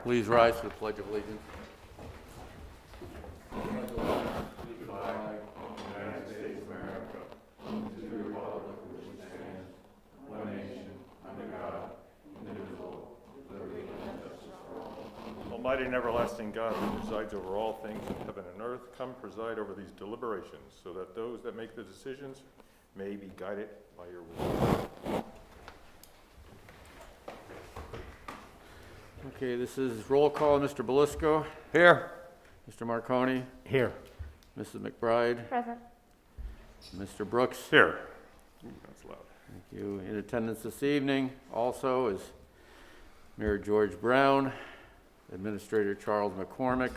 Please rise for the Pledge of Allegiance. Almighty and everlasting God, who presides over all things in heaven and earth, come preside over these deliberations, so that those that make the decisions may be guided by your will. Okay, this is roll call. Mr. Belisco. Here. Mr. Marconi. Here. Mrs. McBride. Present. Mr. Brooks. Here. Ooh, that's loud. Thank you. In attendance this evening also is Mayor George Brown, Administrator Charles McCormick,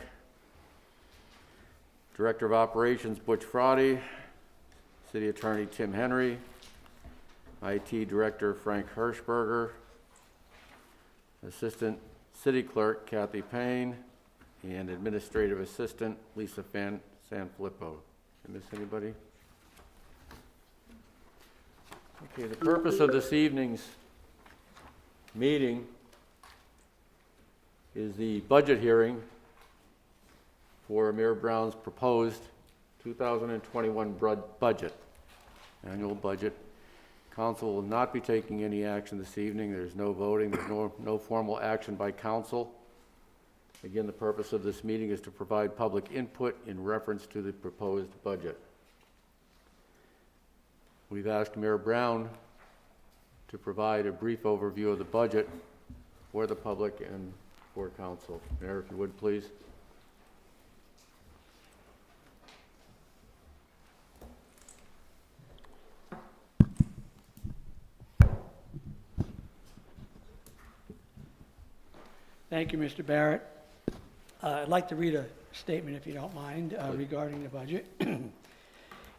Director of Operations Butch Fraudy, City Attorney Tim Henry, IT Director Frank Hirschberger, Assistant City Clerk Kathy Payne, and Administrative Assistant Lisa Sanfilippo. Did I miss anybody? Okay, the purpose of this evening's meeting is the budget hearing for Mayor Brown's proposed 2021 budget, annual budget. Council will not be taking any action this evening. There's no voting. There's no formal action by council. Again, the purpose of this meeting is to provide public input in reference to the proposed budget. We've asked Mayor Brown to provide a brief overview of the budget for the public and for council. Mayor, if you would, please. Thank you, Mr. Barrett. I'd like to read a statement, if you don't mind, regarding the budget. In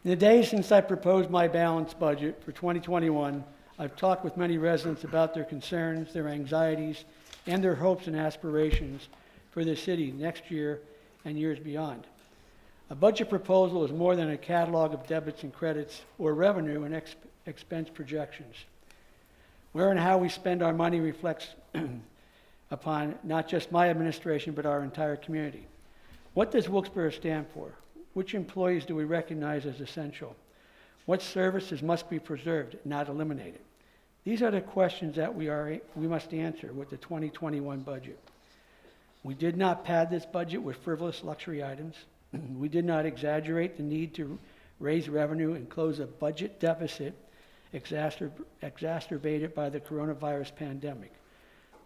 the days since I proposed my balanced budget for 2021, I've talked with many residents about their concerns, their anxieties, and their hopes and aspirations for the city next year and years beyond. A budget proposal is more than a catalog of debits and credits or revenue and expense projections. Where and how we spend our money reflects upon not just my administration, but our entire community. What does Wilkes-Barre stand for? Which employees do we recognize as essential? What services must be preserved, not eliminated? These are the questions that we must answer with the 2021 budget. We did not pad this budget with frivolous luxury items. We did not exaggerate the need to raise revenue and close a budget deficit exacerbated by the coronavirus pandemic.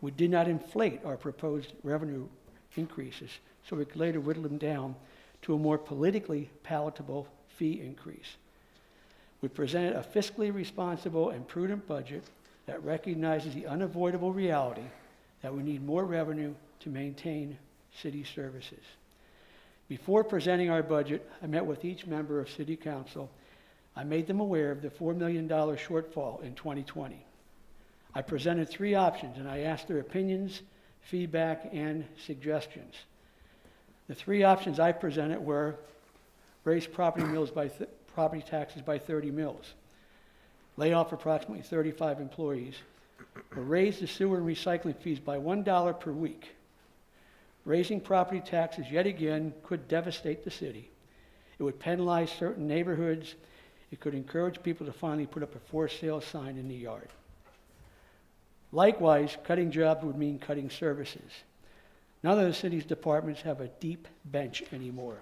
We did not inflate our proposed revenue increases, so we could later whittle them down to a more politically palatable fee increase. We presented a fiscally responsible and prudent budget that recognizes the unavoidable reality that we need more revenue to maintain city services. Before presenting our budget, I met with each member of City Council. I made them aware of the $4 million shortfall in 2020. I presented three options, and I asked their opinions, feedback, and suggestions. The three options I presented were raise property taxes by 30 mills, lay off approximately 35 employees, or raise the sewer and recycling fees by $1 per week. Raising property taxes yet again could devastate the city. It would penalize certain neighborhoods. It could encourage people to finally put up a for sale sign in the yard. Likewise, cutting jobs would mean cutting services. None of the city's departments have a deep bench anymore.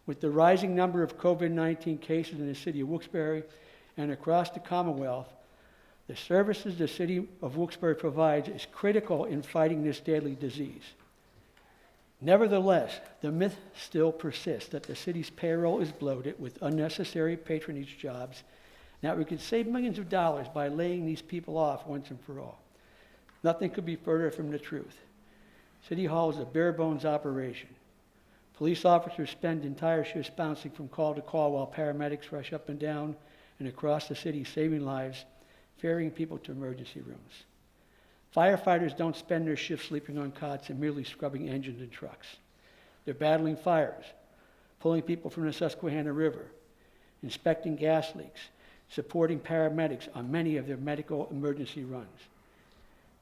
With the rising number of COVID-19 cases in the city of Wilkes-Barre and across the Commonwealth, the services the city of Wilkes-Barre provides is critical in fighting this deadly disease. Nevertheless, the myth still persists that the city's payroll is bloated with unnecessary patronage jobs, and that we could save millions of dollars by laying these people off once and for all. Nothing could be further from the truth. City Hall is a bare-bones operation. Police officers spend entire shifts bouncing from call to call while paramedics rush up and down and across the city saving lives, ferrying people to emergency rooms. Firefighters don't spend their shifts sleeping on cots and merely scrubbing engines and trucks. They're battling fires, pulling people from the Susquehanna River, inspecting gas leaks, supporting paramedics on many of their medical emergency runs.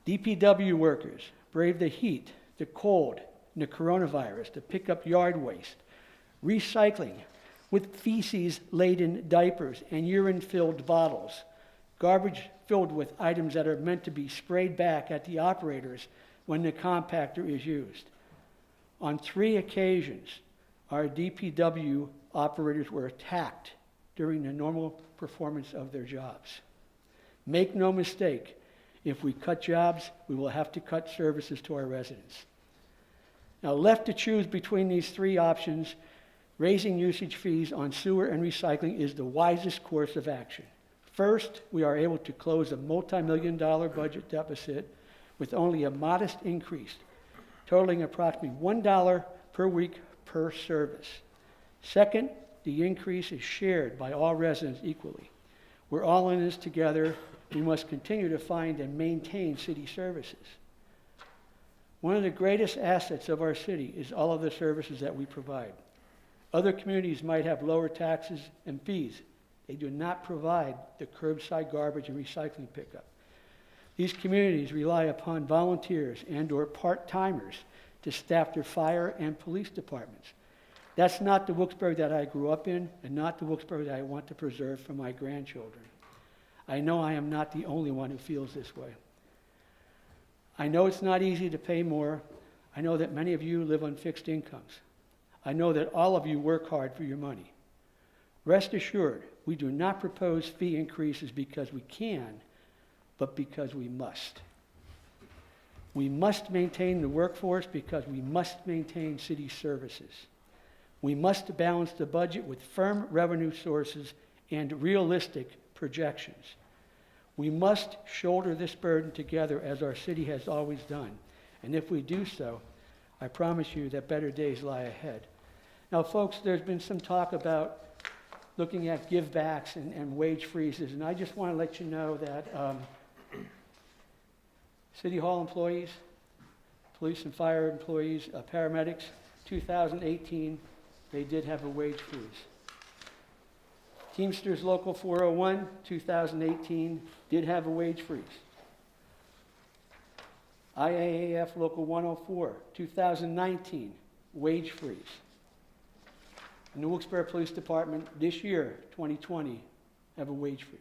DPW workers brave the heat the cold, and the coronavirus, to pick up yard waste, recycling with feces-laden diapers and urine-filled bottles, garbage filled with items that are meant to be sprayed back at the operators when the compactor is used. On 3 occasions, our DPW operators were attacked during the normal performance of their jobs. Make no mistake, if we cut jobs, we will have to cut services to our residents. Now, left to choose between these 3 options, raising usage fees on sewer and recycling is the wisest course of action. First, we are able to close a multi-million-dollar budget deficit with only a modest increase, totaling approximately $1 per week per service. Second, the increase is shared by all residents equally. We're all in this together. We must continue to find and maintain city services. One of the greatest assets of our city is all of the services that we provide. Other communities might have lower taxes and fees. They do not provide the curbside garbage and recycling pickup. These communities rely upon volunteers and/or part-timers to staff their fire and police departments. That's not the Wilkes-Barre that I grew up in, and not the Wilkes-Barre that I want to preserve for my grandchildren. I know I am not the only one who feels this way. I know it's not easy to pay more. I know that many of you live on fixed incomes. I know that all of you work hard for your money. Rest assured, we do not propose fee increases because we can, but because we must. We must maintain the workforce because we must maintain city services. We must balance the budget with firm revenue sources and realistic projections. We must shoulder this burden together as our city has always done. And if we do so, I promise you that better days lie ahead. Now, folks, there's been some talk about looking at give-backs and wage freezes, and I just want to let you know that City Hall employees, police and fire employees, paramedics, 2018, they did have a wage freeze. Teamsters Local 401, 2018, did have a wage freeze. IAAF Local 104, 2019, wage freeze. And the Wilkes-Barre Police Department this year, 2020, have a wage freeze.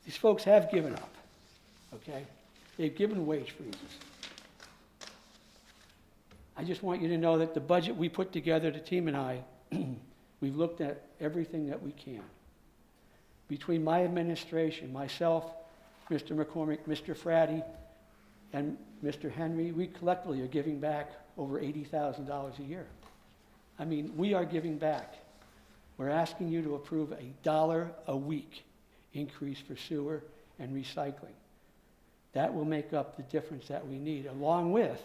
These folks have given up, okay? They've given wage freezes. I just want you to know that the budget we put together, the team and I, we've looked at everything that we can. Between my administration, myself, Mr. McCormick, Mr. Fratty, and Mr. Henry, we collectively are giving back over $80,000 a year. I mean, we are giving back. We're asking you to approve $1 a week increase for sewer and recycling. That will make up the difference that we need, along with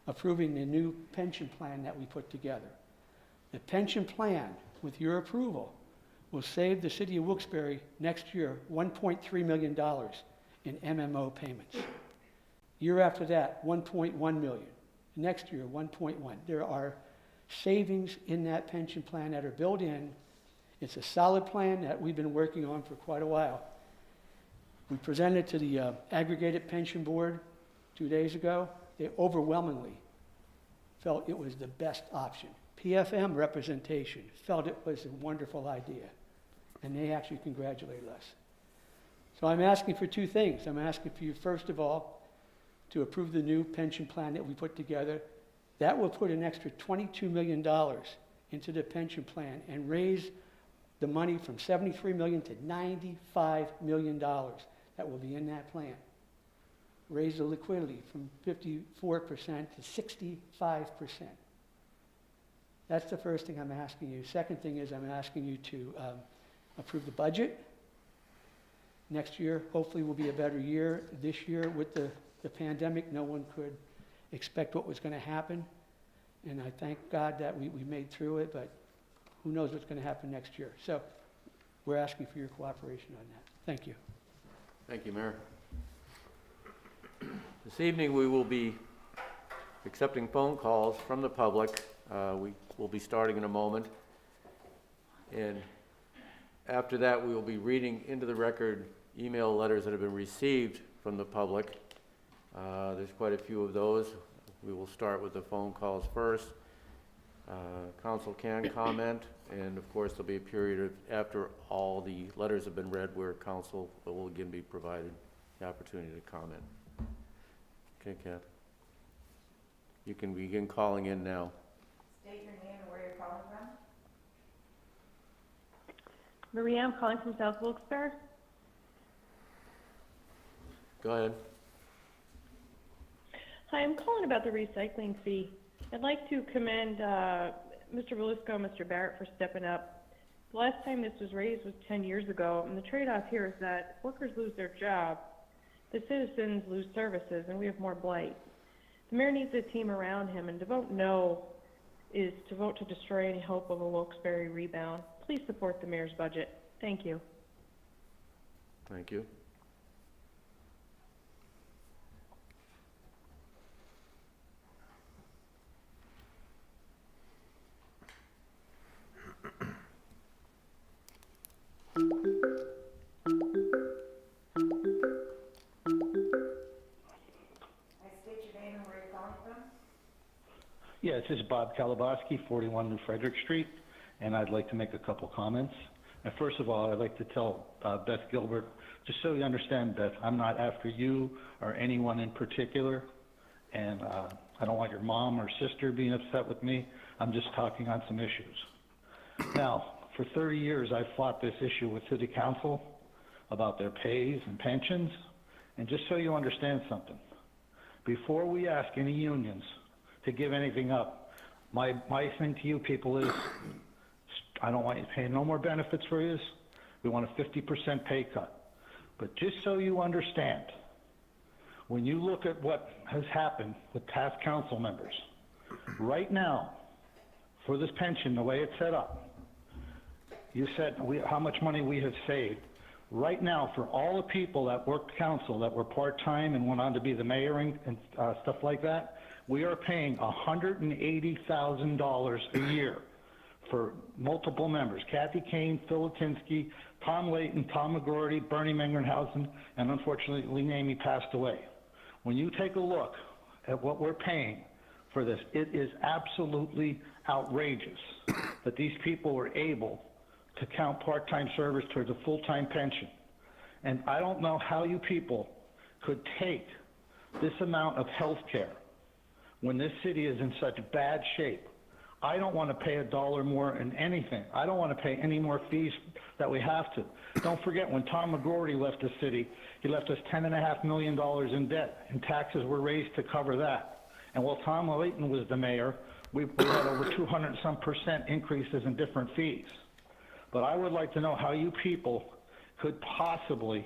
approving the new pension plan that we put together. The pension plan, with your approval, will save the city of Wilkes-Barre next year $1.3 million in MMO payments. Year after that, $1.1 million. Next year, $1.1. There are savings in that pension plan that are built in. It's a solid plan that we've been working on for quite a while. We presented it to the Aggregated Pension Board 2 days ago. They overwhelmingly felt it was the best option. PFM representation felt it was a wonderful idea, and they actually congratulated us. So I'm asking for 2 things. I'm asking for you, first of all, to approve the new pension plan that we put together. That will put an extra $22 million into the pension plan and raise the money from $73 million to $95 million that will be in that plan. Raise the liquidity from 54% to 65%. That's the first thing I'm asking you. Second thing is I'm asking you to approve the budget. Next year, hopefully, will be a better year. This year, with the pandemic, no one could expect what was going to happen. And I thank God that we made through it, but who knows what's going to happen next year. So we're asking for your cooperation on that. Thank you. Thank you, Mayor. This evening, we will be accepting phone calls from the public. We will be starting in a moment. And after that, we will be reading into the record email letters that have been received from the public. There's quite a few of those. We will start with the phone calls first. Council can comment, and of course, there'll be a period of, after all the letters have been read, where council will again be provided the opportunity to comment. Okay, Kath. You can begin calling in now. State your name and where you're calling from. Maria, I'm calling from South Wilkes-Barre. Go ahead. Hi, I'm calling about the recycling fee. I'd like to commend Mr. Belusco and Mr. Barrett for stepping up. The last time this was raised was 10 years ago, and the trade-off here is that workers lose their job, the citizens lose services, and we have more blight. The mayor needs a team around him, and to vote no is to vote to destroy any hope of a Wilkes-Barre rebound. Please support the mayor's budget. Thank you. Thank you. State your name and where you're calling from. Yes, this is Bob Kalabowski, 41 New Frederick Street, and I'd like to make a couple comments. And first of all, I'd like to tell Beth Gilbert, just so you understand, Beth, I'm not after you or anyone in particular, and I don't want your mom or sister being upset with me. I'm just talking on some issues. Now, for 30 years, I've fought this issue with City Council about their pays and pensions, and just so you understand something, before we ask any unions to give anything up, my thing to you people is, I don't want you to pay no more benefits for you. We want a 50% pay cut. But just so you understand, when you look at what has happened with past council members, right now, for this pension, the way it's set up, you said how much money we have saved. Right now, for all the people that worked council, that were part-time and went on to be the mayor and stuff like that, we are paying $180,000 a year for multiple members. Kathy Kane, Phil Latinsky, Tom Layton, Tom McGroarty, Bernie Mengrenhausen, and unfortunately, Amy passed away. When you take a look at what we're paying for this, it is absolutely outrageous that these people were able to count part-time service towards a full-time pension. And I don't know how you people could take this amount of health care when this city is in such bad shape. I don't want to pay $1 more in anything. I don't want to pay any more fees that we have to. Don't forget, when Tom McGroarty left the city, he left us $10.5 million in debt, and taxes were raised to cover that. And while Tom Layton was the mayor, we had over 200% increases in different fees. But I would like to know how you people could possibly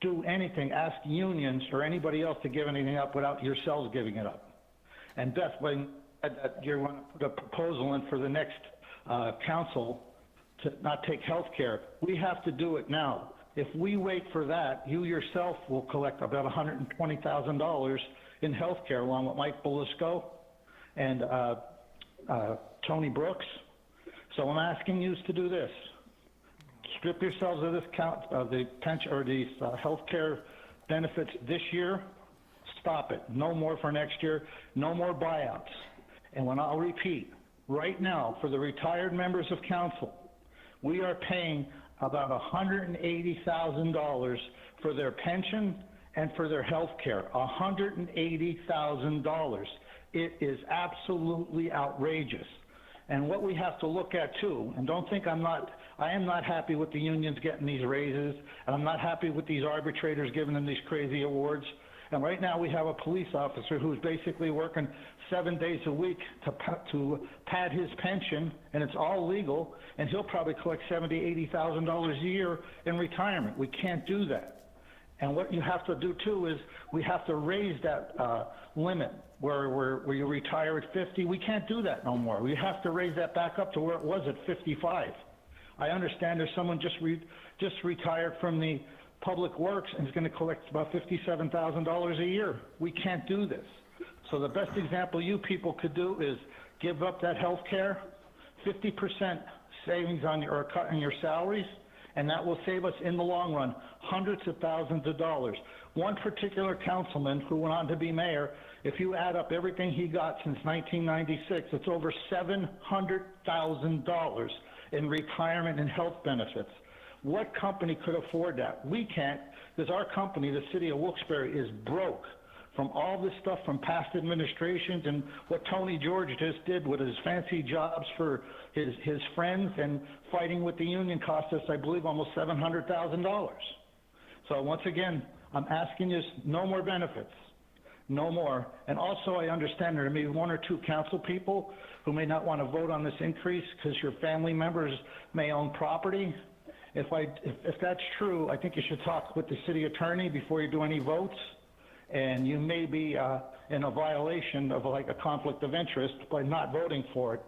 do anything, ask unions or anybody else to give anything up without yourselves giving it up. And Beth, when you're going to put a proposal in for the next council to not take health care, we have to do it now. If we wait for that, you yourself will collect about $120,000 in health care, along with Mike Belusco and Tony Brooks. So I'm asking you to do this. Strip yourselves of this count of the pension or these health care benefits this year. Stop it. No more for next year. No more buyouts. And when I'll repeat, right now for the retired members of council, we are paying about $180,000 for their pension and for their health care. $180,000. It is absolutely outrageous. And what we have to look at too, and don't think I am not happy with the unions getting these raises, and I'm not happy with these arbitrators giving them these crazy awards. And right now we have a police officer who's basically working 7 days a week to pad his pension, and it's all legal, and he'll probably collect $70,000, $80,000 a year in retirement. We can't do that. And what you have to do too is we have to raise that limit where you retire at 50. We can't do that no more. We have to raise that back up to where it was at 55. I understand there's someone just retired from the Public Works and is going to collect about $57,000 a year. We can't do this. So the best example you people could do is give up that health care, 50% savings on your, or cut in your salaries, And that will save us in the long run hundreds of thousands of dollars. One particular councilman who went on to be mayor, if you add up everything he got since 1996, it's over $700,000 in retirement and health benefits. What company could afford that? We can't, because our company, the city of Wilkes-Barre, is broke from all this stuff from past administrations and what Tony George just did with his fancy jobs for his friends and fighting with the union cost us, I believe, almost $700,000. So once again, I'm asking you, no more benefits, no more. And also I understand there may be one or two council people who may not want to vote on this increase because your family members may own property. If that's true, I think you should talk with the city attorney before you do any votes. And you may be in a violation of like a conflict of interest by not voting for it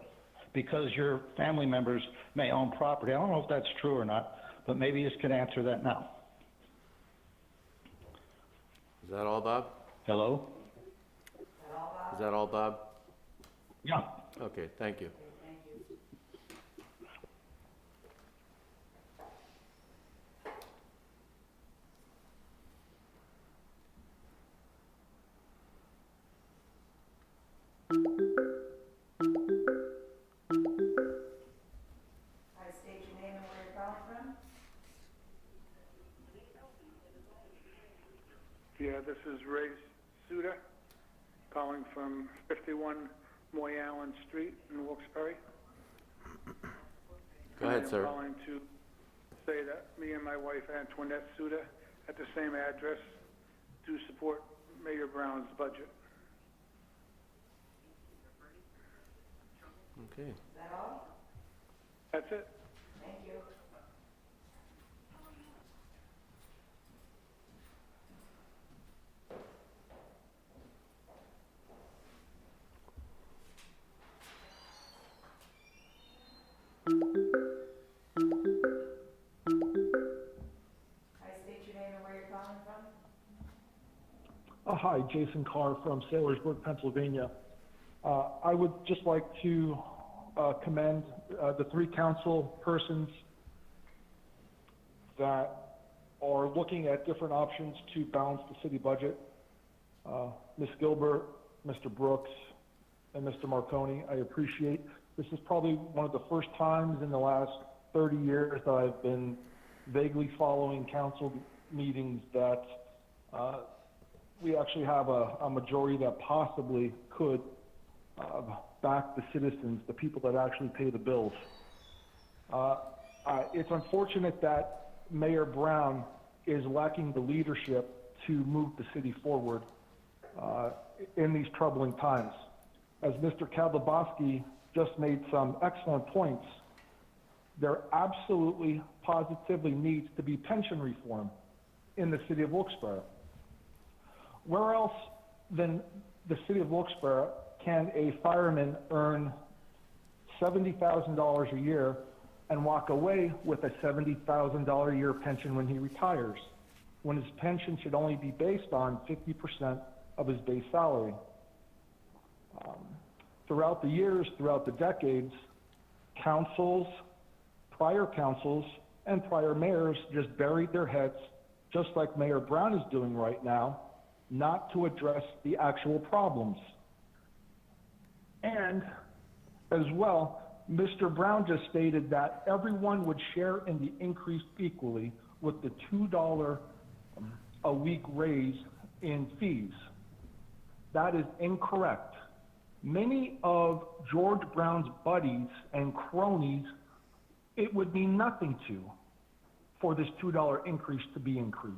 because your family members may own property. I don't know if that's true or not, but maybe you could answer that now. Is that all, Bob? Hello? Is that all, Bob? Yeah. Okay, thank you. I state your name and where you're calling from. Yeah, this is Ray Suda, calling from 51 Moy Allen Street in Wilkes-Barre. Go ahead, sir. I'm calling to say that me and my wife Antoinette Suda at the same address do support Mayor Brown's budget. Okay. Is that all? That's it. Thank you. I state your name and where you're calling from. Hi, Jason Carr from Saylorsburg, Pennsylvania. I would just like to commend the three council persons that are looking at different options to balance the city budget. Ms. Gilbert, Mr. Brooks, and Mr. Marconi, I appreciate. This is probably one of the first times in the last 30 years that I've been vaguely following council meetings that we actually have a majority that possibly could back the citizens, the people that actually pay the bills. It's unfortunate that Mayor Brown is lacking the leadership to move the city forward in these troubling times. As Mr. Kaldabaski just made some excellent points, there absolutely, positively needs to be pension reform in the city of Wilkes-Barre. Where else than the city of Wilkes-Barre can a fireman earn $70,000 a year and walk away with a $70,000 a year pension when he retires, when his pension should only be based on 50% of his base salary? Throughout the years, throughout the decades, councils, prior councils, and prior mayors just buried their heads, just like Mayor Brown is doing right now, not to address the actual problems. And as well, Mr. Brown just stated that everyone would share in the increase equally with the $2 a week raise in fees. That is incorrect. Many of George Brown's buddies and cronies, it would mean nothing to for this $2 increase to be increased.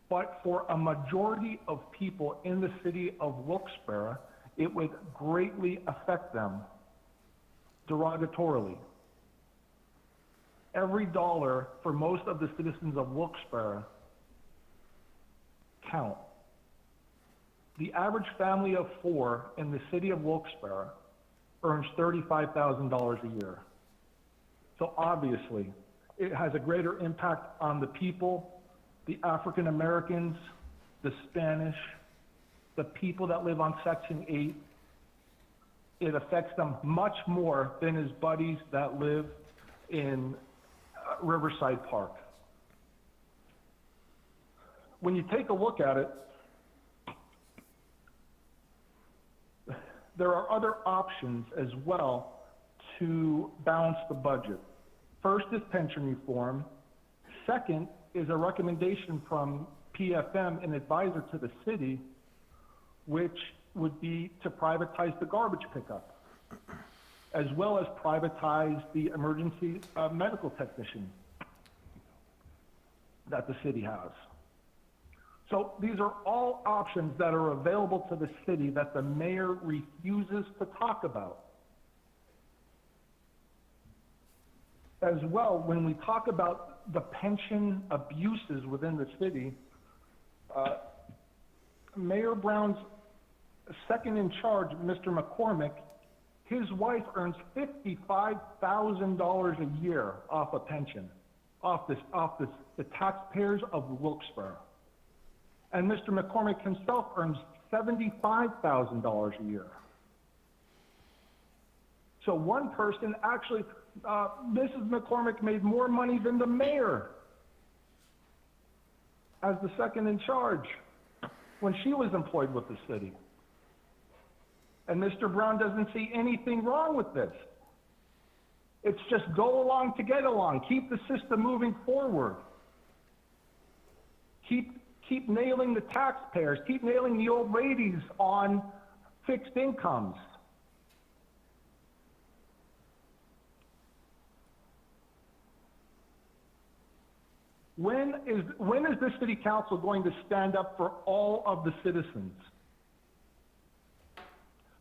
But for a majority of people in the city of Wilkes-Barre, it would greatly affect them derogatorily. Every dollar for most of the citizens of Wilkes-Barre count. The average family of four in the city of Wilkes-Barre earns $35,000 a year. So obviously, it has a greater impact on the people, the African Americans, the Spanish, the people that live on Section 8. It affects them much more than his buddies that live in Riverside Park. When you take a look at it, there are other options as well to balance the budget. First is pension reform. Second is a recommendation from PFM, an advisor to the city, which would be to privatize the garbage pickup, as well as privatize the emergency medical technician that the city has. So these are all options that are available to the city that the mayor refuses to talk about. As well, when we talk about the pension abuses within the city, Mayor Brown's second in charge, Mr. McCormick, his wife earns $55,000 a year off a pension, off the taxpayers of Wilkes-Barre. And Mr. McCormick himself earns $75,000 a year. So one person actually, Mrs. McCormick made more money than the mayor as the second in charge when she was employed with the city. And Mr. Brown doesn't see anything wrong with this. It's just go along to get along. Keep the system moving forward. Keep nailing the taxpayers. Keep nailing the old ladies on fixed incomes. When is the city council going to stand up for all of the citizens?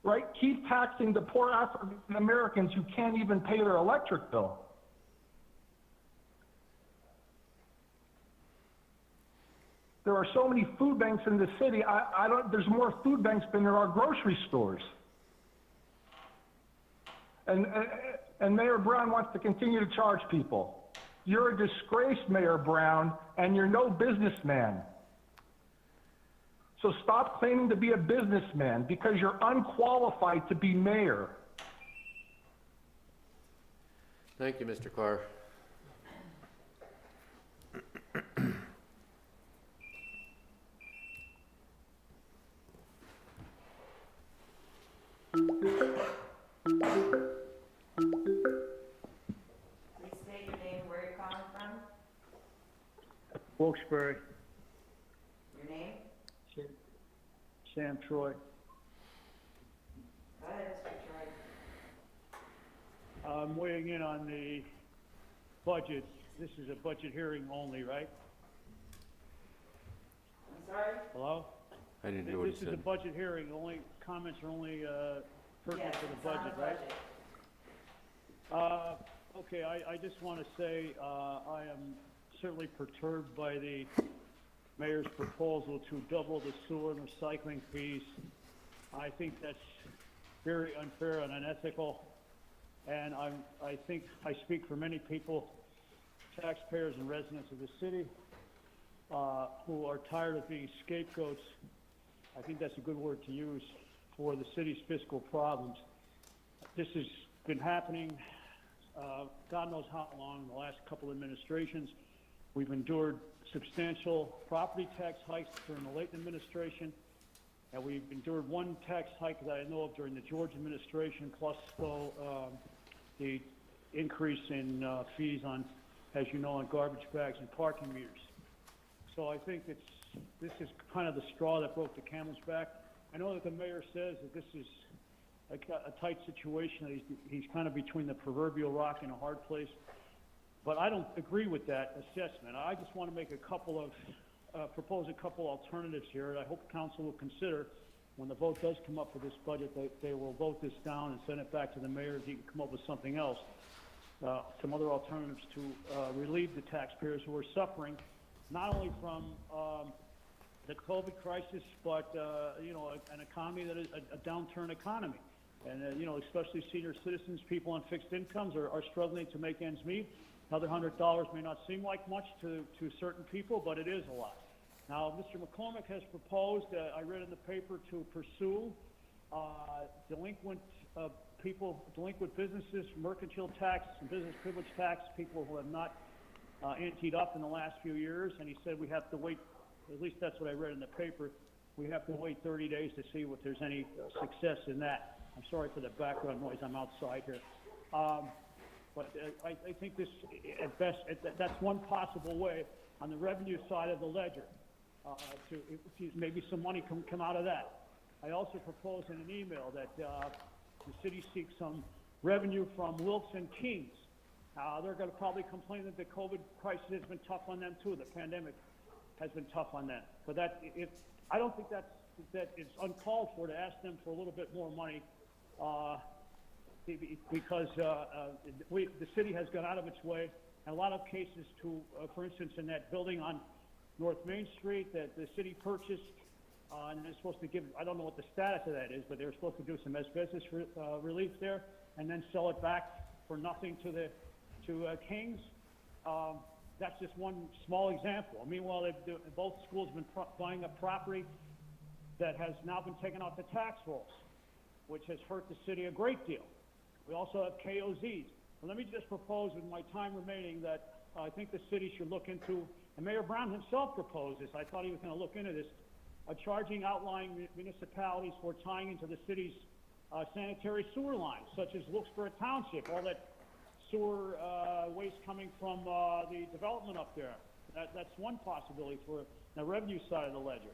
Right? Keep taxing the poor African Americans who can't even pay their electric bill. There are so many food banks in the city. There's more food banks than there are grocery stores. And Mayor Brown wants to continue to charge people. You're a disgrace, Mayor Brown, and you're no businessman. So stop claiming to be a businessman because you're unqualified to be mayor. Thank you, Mr. Carr. Please state your name and where you're calling from. Wilkes-Barre, Your name? Sam Troy. Go ahead, Mr. Troy. I'm weighing in on the budget. This is a budget hearing only, right? I'm sorry? Hello? I didn't hear what he This is a said. budget hearing, only comments are only pertinent Yes, to the it's on budget, right? Okay, I just want to say I am certainly perturbed by the mayor's proposal to double the sewer and recycling fees. I think that's very unfair and unethical, and I think I speak for many people, taxpayers and residents of the city, who are tired of being scapegoats. I think that's a good word to use for the city's fiscal problems. This has been happening God knows how long in the last couple administrations. We've endured substantial property tax hikes during the Layton administration, and we've endured one tax hike that I know of during the George administration, plus the increase in fees on, as you know, on garbage bags and parking meters. So I think this is kind of the straw that broke the camel's back. I know that the mayor says that this is a tight situation, that he's kind of between the proverbial rock and a hard place. But I don't agree with that assessment. I just want to make a couple of, propose a couple alternatives here, and I hope council will consider when the vote does come up for this budget, they will vote this down and send it back to the mayor if he can come up with something else. Some other alternatives to relieve the taxpayers who are suffering, not only from the COVID crisis, but an economy that is a downturn economy. And especially senior citizens, people on fixed incomes are struggling to make ends meet. Another $100 may not seem like much to certain people, but it is a lot. Now, Mr. McCormick has proposed, I read in the paper, to pursue delinquent people, delinquent businesses, mercantile tax and business privilege tax, people who have not anteed up in the last few years, and he said we have to wait, at least that's what I read in the paper, we have to wait 30 days to see if there's any success in that. I'm sorry for the background noise, I'm outside here. But I think this, at best, that's one possible way on the revenue side of the ledger, to maybe some money can come out of that. I also proposed in an email that the city seeks some revenue from Wilkes and Kings. They're going to probably complain that the COVID crisis has been tough on them too. The pandemic has been tough on them. But I don't think that it's uncalled for to ask them for a little bit more money, because the city has gone out of its way in a lot of cases to, for instance, in that building on North Main Street that the city purchased, and they're supposed to give, I don't know what the status of that is, but they were supposed to do some asbestos relief there and then sell it back for nothing to Kings. That's just one small example. Meanwhile, both schools have been buying up property that has now been taken off the tax rolls, which has hurt the city a great deal. We also have KOZs. Well, let me just propose with my time remaining that I think the city should look into, and Mayor Brown himself proposed this, I thought he was going to look into this, charging outlying municipalities for tying into the city's sanitary sewer lines, such as Wilkes-Barre Township, all that sewer waste coming from the development up there. That's one possibility for the revenue side of the ledger.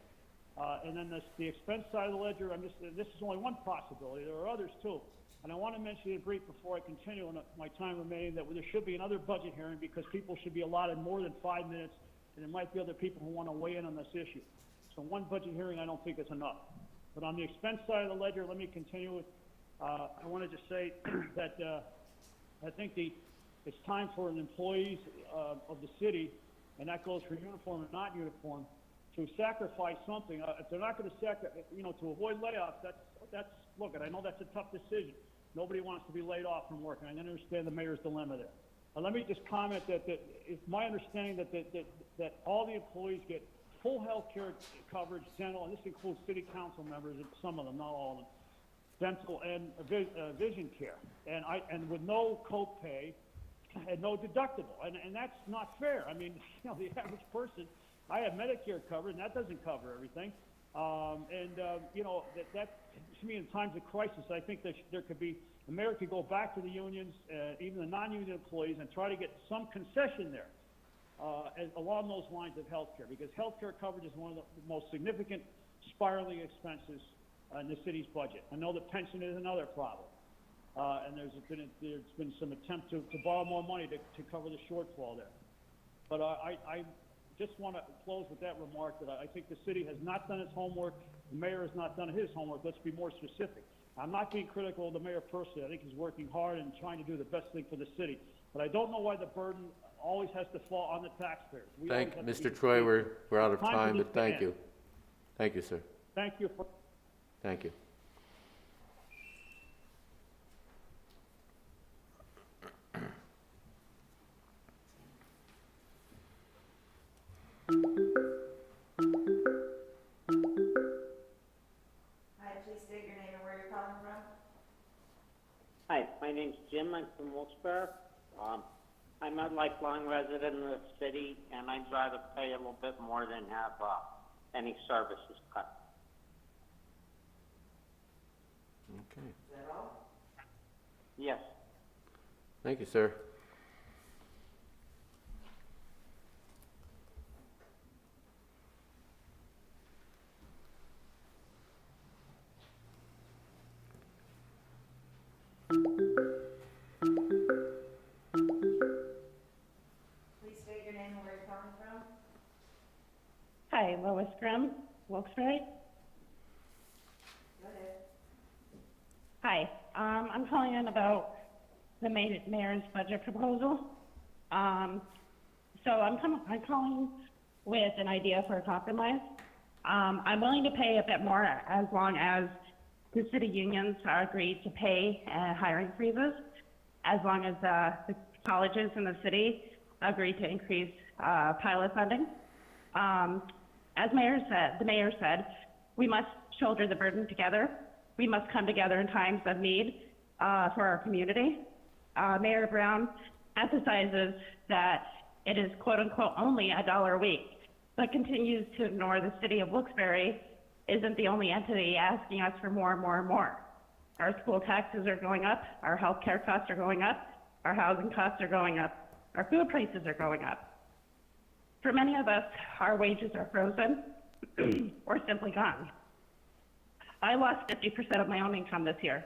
And then the expense side of the ledger, this is only one possibility. There are others too. And I want to mention it brief before I continue in my time remaining that there should be another budget hearing because people should be allotted more than 5 minutes, and there might be other people who want to weigh in on this issue. So one budget hearing I don't think is enough. But on the expense side of the ledger, let me continue with, I wanted to say that I think it's time for the employees of the city, and that goes for uniform and not uniform, to sacrifice something. If they're not going to to avoid layoffs, look, I know that's a tough decision. Nobody wants to be laid off from work, and I understand the mayor's dilemma there. Let me just comment that it's my understanding that all the employees get full health care coverage, dental, and this includes city council members, some of them, not all of them, dental and vision care, and with no co-pay and no deductible, and that's not fair. I mean, the average person, I have Medicare covered, and that doesn't cover everything. That to me, in times of crisis, I think that there could be, the mayor could go back to the unions, even the non-union employees, and try to get some concession there along those lines of health care, because health care coverage is one of the most significant spiraling expenses in the city's budget. I know that pension is another problem, and there's been some attempt to borrow more money to cover the shortfall there. But I just want to close with that remark that I think the city has not done its homework, the mayor has not done his homework. Let's be more specific. I'm not being critical of the mayor personally. I think he's working hard and trying to do the best thing for the city. But I don't know why the burden always has to fall on the taxpayers. Mr. Troy, we're out of time, but thank you. Thank you, sir. Thank you. Thank you. Hi, please state your name and where you're calling from. Hi, my name's Jim. I'm from Wilkes-Barre. I'm a lifelong resident of the city, and I'd rather pay a little bit more than have any services cut. Okay. Is that all? Yes. Thank you, sir. Please state your name and where you're calling from. Hi, Lois Grimm, Wilkes-Barre. Go ahead. Hi, I'm calling in about the mayor's budget proposal. So I'm calling with an idea for a compromise. I'm willing to pay a bit more as long as the city unions are agreed to pay hiring freezes, as long as the colleges in the city agree to increase pilot funding. As the mayor said, we must shoulder the burden together. We must come together in times of need for our community. Mayor Brown emphasizes that it is quote-unquote only $1 a week, but continues to ignore the city of Wilkes-Barre isn't the only entity asking us for more and more and more. Our school taxes are going up, our healthcare costs are going up, our housing costs are going up, our food prices are going up. For many of us, our wages are frozen or simply gone. I lost 50% of my own income this year,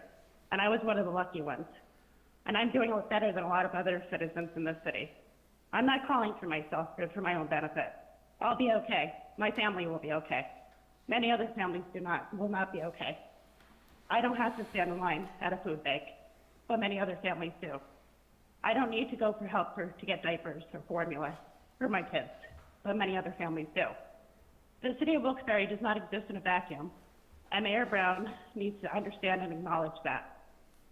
and I was one of the lucky ones. And I'm doing better than a lot of other citizens in this city. I'm not calling for myself or for my own benefit. I'll be okay. My family will be okay. Many other families will not be okay. I don't have to stand in line at a food bank, but many other families do. I don't need to go for help to get diapers or formula for my kids, but many other families do. The city of Wilkes-Barre does not exist in a vacuum, and Mayor Brown needs to understand and acknowledge that.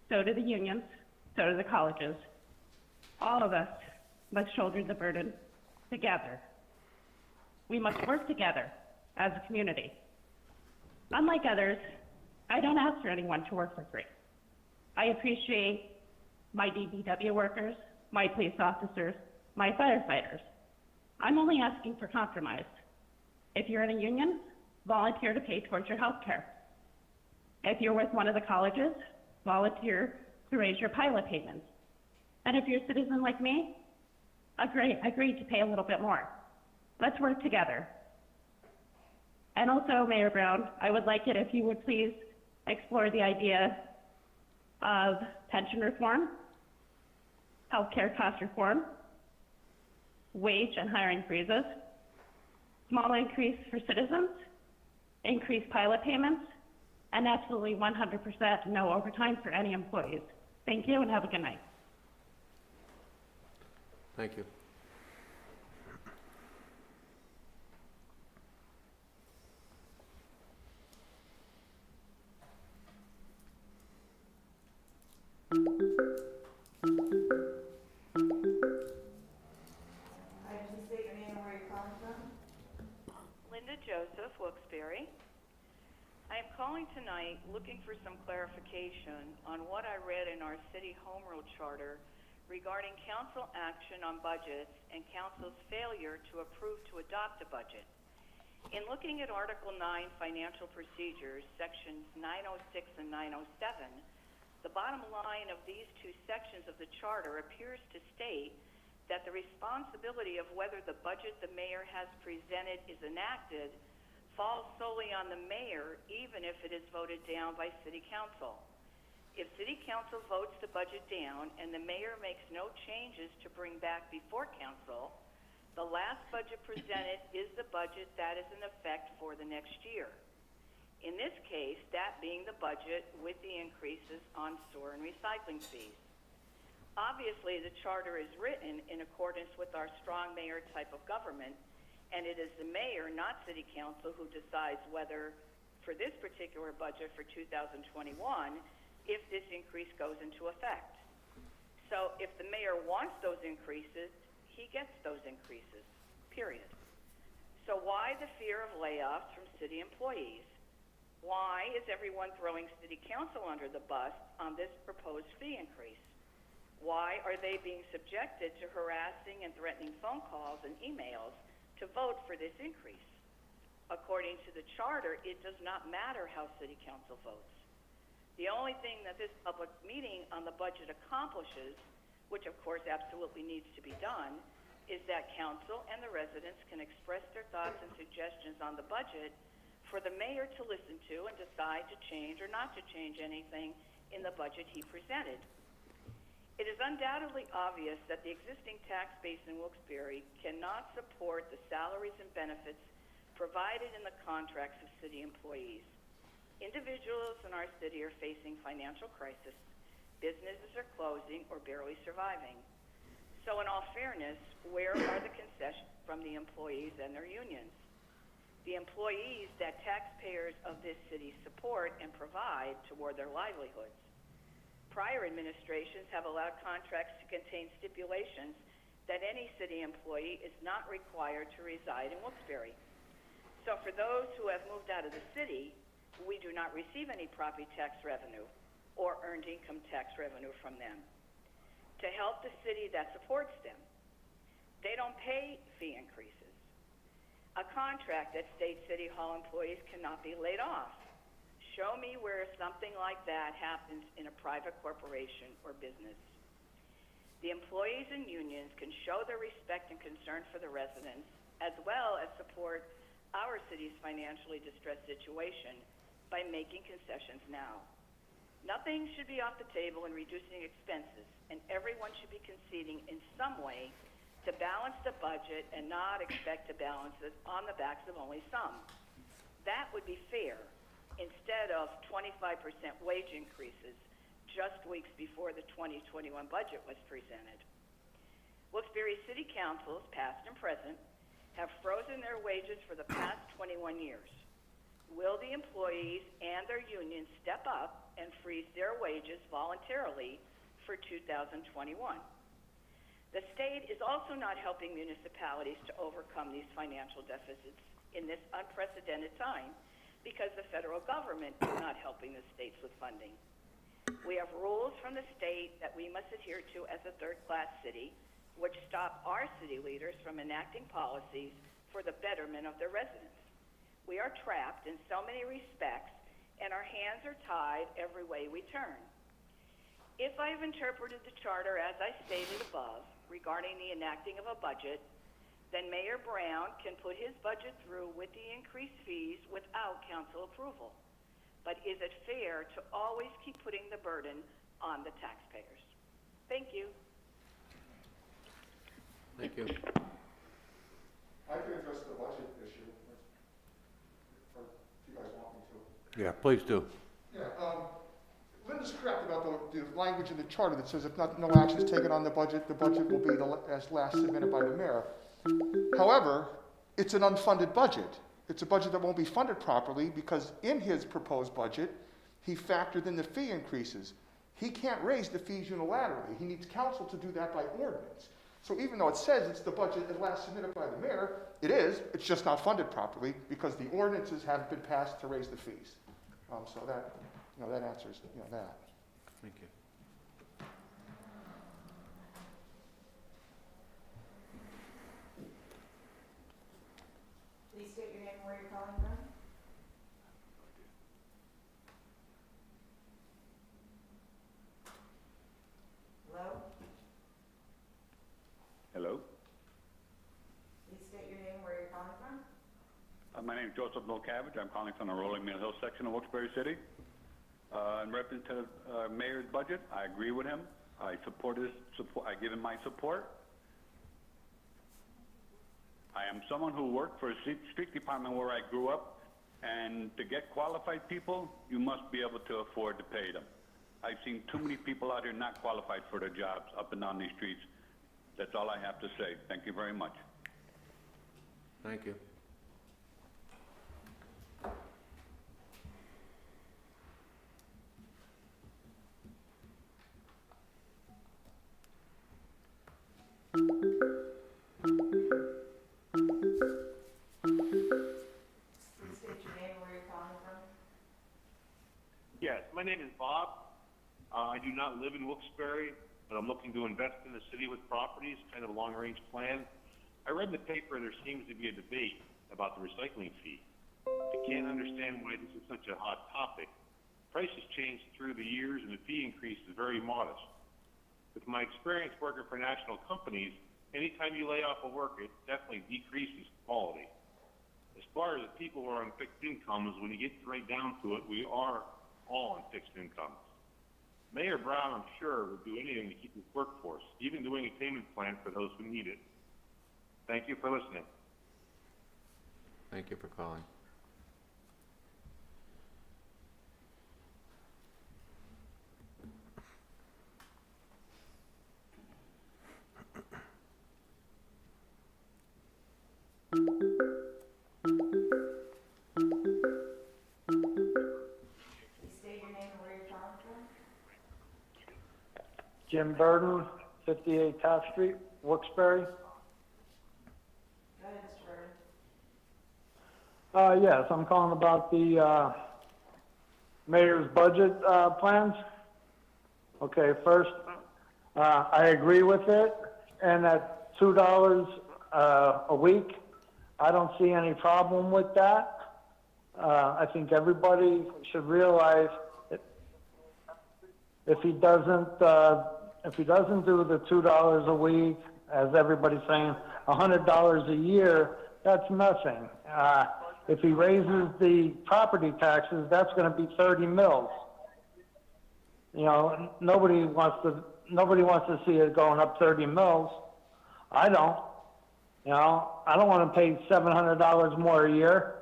So do the unions, so do the colleges. All of us must shoulder the burden together. We must work together as a community. Unlike others, I don't ask for anyone to work for free. I appreciate my DPW workers, my police officers, my firefighters. I'm only asking for compromise. If you're in a union, volunteer to pay towards your health care. If you're with one of the colleges, volunteer to raise your pilot payments. And if you're a citizen like me, agree to pay a little bit more. Let's work together. And also, Mayor Brown, I would like it if you would please explore the idea of pension reform, healthcare cost reform, wage and hiring freezes, small increase for citizens, increased pilot payments, and absolutely 100% no overtime for any employees. Thank you and have a good night. Thank you. Please state your name and where you're calling from. Linda Joseph, Wilkes-Barre. I am calling tonight looking for some clarification on what I read in our city home rule charter regarding council action on budgets and council's failure to approve to adopt a budget. In looking at Article 9 Financial Procedures, Sections 906 and 907, the bottom line of these two sections of the charter appears to state that the responsibility of whether the budget the mayor has presented is enacted falls solely on the mayor, even if it is voted down by city council. If city council votes the budget down and the mayor makes no changes to bring back before council, the last budget presented is the budget that is in effect for the next year. In this case, that being the budget with the increases on sewer and recycling fees. Obviously, the charter is written in accordance with our strong mayor type of government, and it is the mayor, not city council, who decides whether, for this particular budget for 2021, if this increase goes into effect. So if the mayor wants those increases, he gets those increases, period. So why the fear of layoffs from city employees? Why is everyone throwing city council under the bus on this proposed fee increase? Why are they being subjected to harassing and threatening phone calls and emails to vote for this increase? According to the charter, it does not matter how city council votes. The only thing that this public meeting on the budget accomplishes, which of course absolutely needs to be done, is that council and the residents can express their thoughts and suggestions on the budget for the mayor to listen to and decide to change or not to change anything in the budget he presented. It is undoubtedly obvious that the existing tax base in Wilkes-Barre cannot support the salaries and benefits provided in the contracts of city employees. Individuals in our city are facing financial crisis. Businesses are closing or barely surviving. So in all fairness, where are the concessions from the employees and their unions? The employees that taxpayers of this city support and provide toward their livelihoods. Prior administrations have allowed contracts to contain stipulations that any city employee is not required to reside in Wilkes-Barre. So for those who have moved out of the city, we do not receive any property tax revenue or earned income tax revenue from them. To help the city that supports them, They don't pay fee increases. A contract that states City Hall employees cannot be laid off. Show me where something like that happens in a private corporation or business. The employees and unions can show their respect and concern for the residents, as well as support our city's financially distressed situation by making concessions now. Nothing should be off the table in reducing expenses, and everyone should be conceding in some way to balance the budget and not expect to balance it on the backs of only some. That would be fair, instead of 25% wage increases just weeks before the 2021 budget was presented. Wilkes-Barre City Councils, past and present, have frozen their wages for the past 21 years. Will the employees and their unions step up and freeze their wages voluntarily for 2021? The state is also not helping municipalities to overcome these financial deficits in this unprecedented time because the federal government is not helping the states with funding. We have rules from the state that we must adhere to as a third-class city, which stop our city leaders from enacting policies for the betterment of their residents. We are trapped in so many respects, and our hands are tied every way we turn. If I've interpreted the charter as I stated above regarding the enacting of a budget, then Mayor Brown can put his budget through with the increased fees without council approval. But is it fair to always keep putting the burden on the taxpayers? Thank you. Thank you. I can address the budget issue, if you guys want me to. Yeah, please do. Yeah, Linda's correct about the language in the charter that says if no action is taken on the budget will be as last submitted by the mayor. However, it's an unfunded budget. It's a budget that won't be funded properly because in his proposed budget, he factored in the fee increases. He can't raise the fees unilaterally. He needs council to do that by ordinance. So even though it says it's the budget at last submitted by the mayor, it is, it's just not funded properly because the ordinances haven't been passed to raise the fees. So that, that answers, that. Thank you. Please state your name and where you're calling from. Hello? Hello. Please state your name and where you're calling from. My name is Joseph Milcavage. I'm calling from the Rolling Mill Hill section of Wilkes-Barre City. In reference to Mayor's budget, I agree with him. I support his support. I give him my support. I am someone who worked for a street department where I grew up, and to get qualified people, you must be able to afford to pay them. I've seen too many people out here not qualified for their jobs up and down these streets. That's all I have to say. Thank you very much. Thank you. Please state your name and where you're calling from. Yes, my name is Bob. I do not live in Wilkes-Barre, but I'm looking to invest in the city with properties, kind of a long-range plan. I read in the paper there seems to be a debate about the recycling fee. I can't understand why this is such a hot topic. Prices change through the years, and the fee increase is very modest. With my experience working for national companies, anytime you lay off a worker, it definitely decreases quality. As far as the people who are on fixed incomes, when you get right down to it, we are all on fixed incomes. Mayor Brown, I'm sure, would do anything to keep his workforce, even doing a payment plan for those who need it. Thank you for listening. Thank you for calling. Jim Burden, 58 Taft Street, Wilkes-Barre. Go ahead, Mr. Burden. Yes, I'm calling about the mayor's budget plans. Okay, first, I agree with it, and that $2 a week, I don't see any problem with that. I think everybody should realize that if he doesn't do the $2 a week, as everybody's saying, $100 a year, that's nothing. If he raises the property taxes, that's going to be 30 mils. You know, nobody wants to see it going up 30 mils. I don't. You know, I don't want to pay $700 more a year.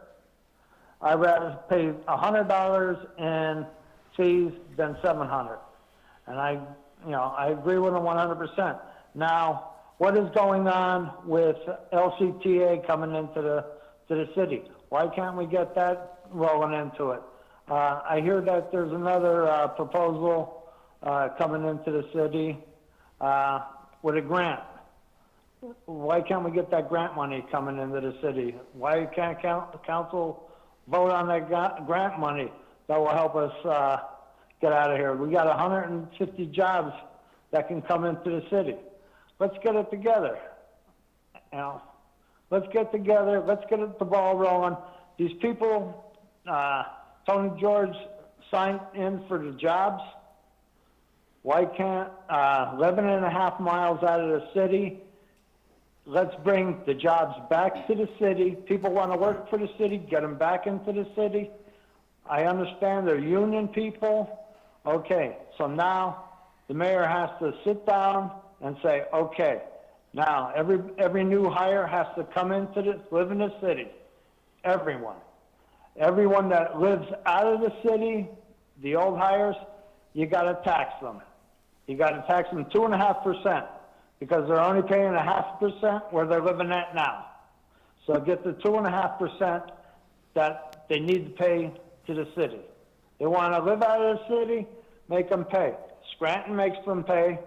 I'd rather pay $100 in fees than $700. And I agree with him 100%. Now, what is going on with LCTA coming into the city? Why can't we get that rolling into it? I hear that there's another proposal coming into the city with a grant. Why can't we get that grant money coming into the city? Why can't council vote on that grant money that will help us get out of here? We got 150 jobs that can come into the city. Let's get it together. You know, let's get together. Let's get the ball rolling. These people, Tony George signed in for the jobs. Why can't 11.5 miles out of the city? Let's bring the jobs back to the city. People want to work for the city, get them back into the city. I understand they're union people. Okay, so now the mayor has to sit down and say, okay, now every new hire has to come live in the city. Everyone. Everyone that lives out of the city, the old hires, you got to tax them. You got to tax them 2.5%. Because they're only paying 0.5% where they're living at now. So get the 2.5% that they need to pay to the city. They want to live out of the city, make them pay. Scranton makes them pay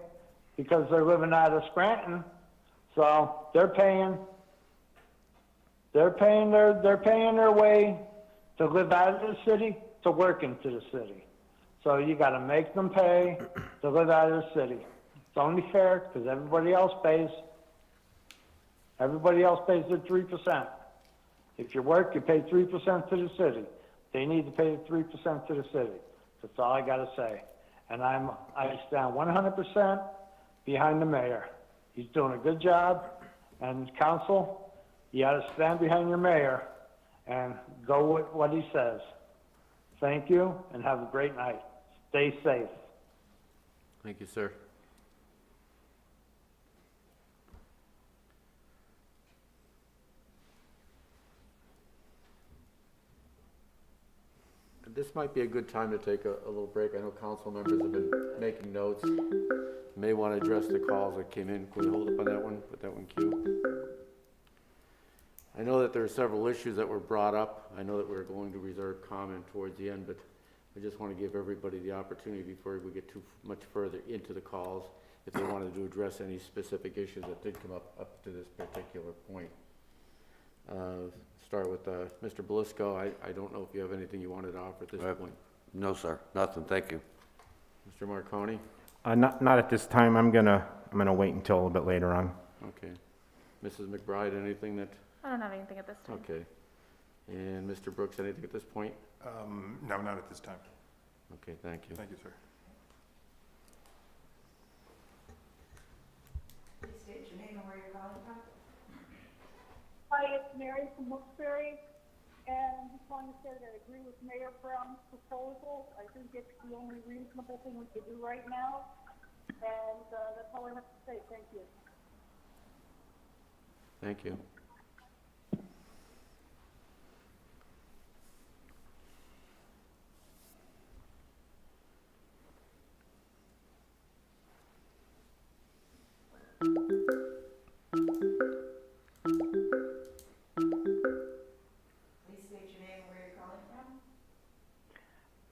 because they're living out of Scranton. So they're paying their way to live out of the city to work into the city. So you got to make them pay to live out of the city. It's only fair because everybody else pays. Everybody else pays their 3%. If you work, you pay 3% to the city. They need to pay 3% to the city. That's all I got to say. And I stand 100% behind the mayor. He's doing a good job. And council, you got to stand behind your mayor and go with what he says. Thank you and have a great night. Stay safe. Thank you, sir. This might be a good time to take a little break. I know council members have been making notes. May want to address the calls that came in. Can we hold up on that one? Put that one queue. I know that there are several issues that were brought up. I know that we're going to reserve comment towards the end, but I just want to give everybody the opportunity before we get too much further into the calls, if they wanted to address any specific issues that did come up to this particular point. Start with Mr. Belisco. I don't know if you have anything you wanted to offer at this point. No, sir. Nothing. Thank you. Mr. Marconi? Not at this time. I'm gonna wait until a little bit later on. Okay. Mrs. McBride, anything that? I don't have anything at this time. Okay. And Mr. Brooks, anything at this point? No, not at this time. Okay, thank you. Thank you, sir. Please state your name and where you're calling from. Hi, it's Mary from Wilkes-Barre, and I just wanted to say that I agree with Mayor Brown's proposal. I think it's the only reasonable thing we could do right now, and that's all I have to say. Thank you. Thank you.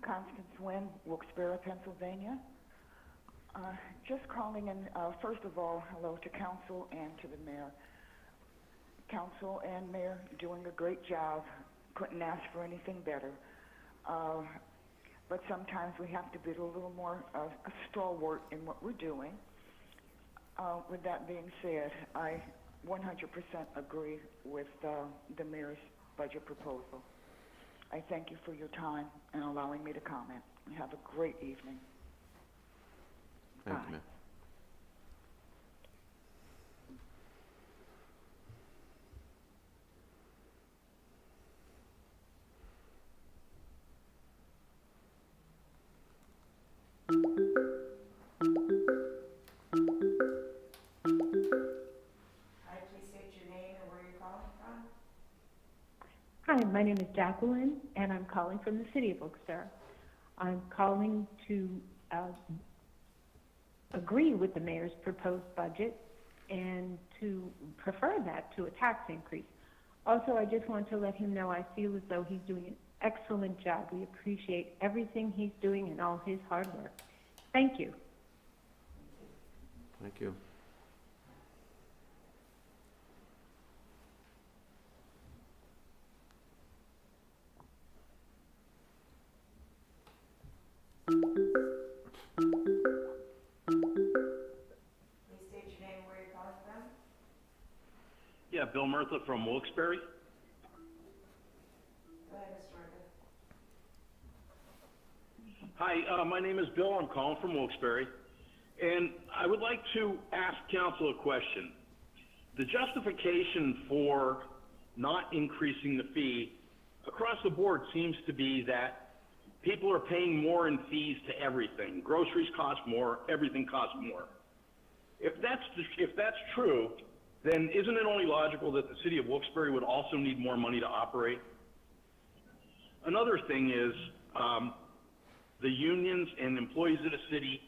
Constance Wynn, Wilkes-Barre, Pennsylvania. Just calling in, first of all, hello to council and to the mayor. Council and mayor, you're doing a great job. Couldn't ask for anything better. But sometimes we have to be a little more stalwart in what we're doing. With that being said, I 100% agree with the mayor's budget proposal. I thank you for your time and allowing me to comment. Have a great evening. Thank you, ma'am. Hi, please state your name and where you're calling from. Hi, my name is Jacqueline, and I'm calling from the city of Wilkes-Barre. I'm calling to agree with the mayor's proposed budget and to prefer that to a tax increase. Also, I just want to let him know I feel as though he's doing an excellent job. We appreciate everything he's doing and all his hard work. Thank you. Thank you. Please state your name and where you're calling from. Yeah, Bill Murtha from Wilkes-Barre. Go ahead, Mr. Murphy. Hi, my name is Bill. I'm calling from Wilkes-Barre. And I would like to ask council a question. The justification for not increasing the fee across the board seems to be that people are paying more in fees to everything. Groceries cost more, everything costs more. If that's true, then isn't it only logical that the city of Wilkes-Barre would also need more money to operate? Another thing is, the unions and employees of the city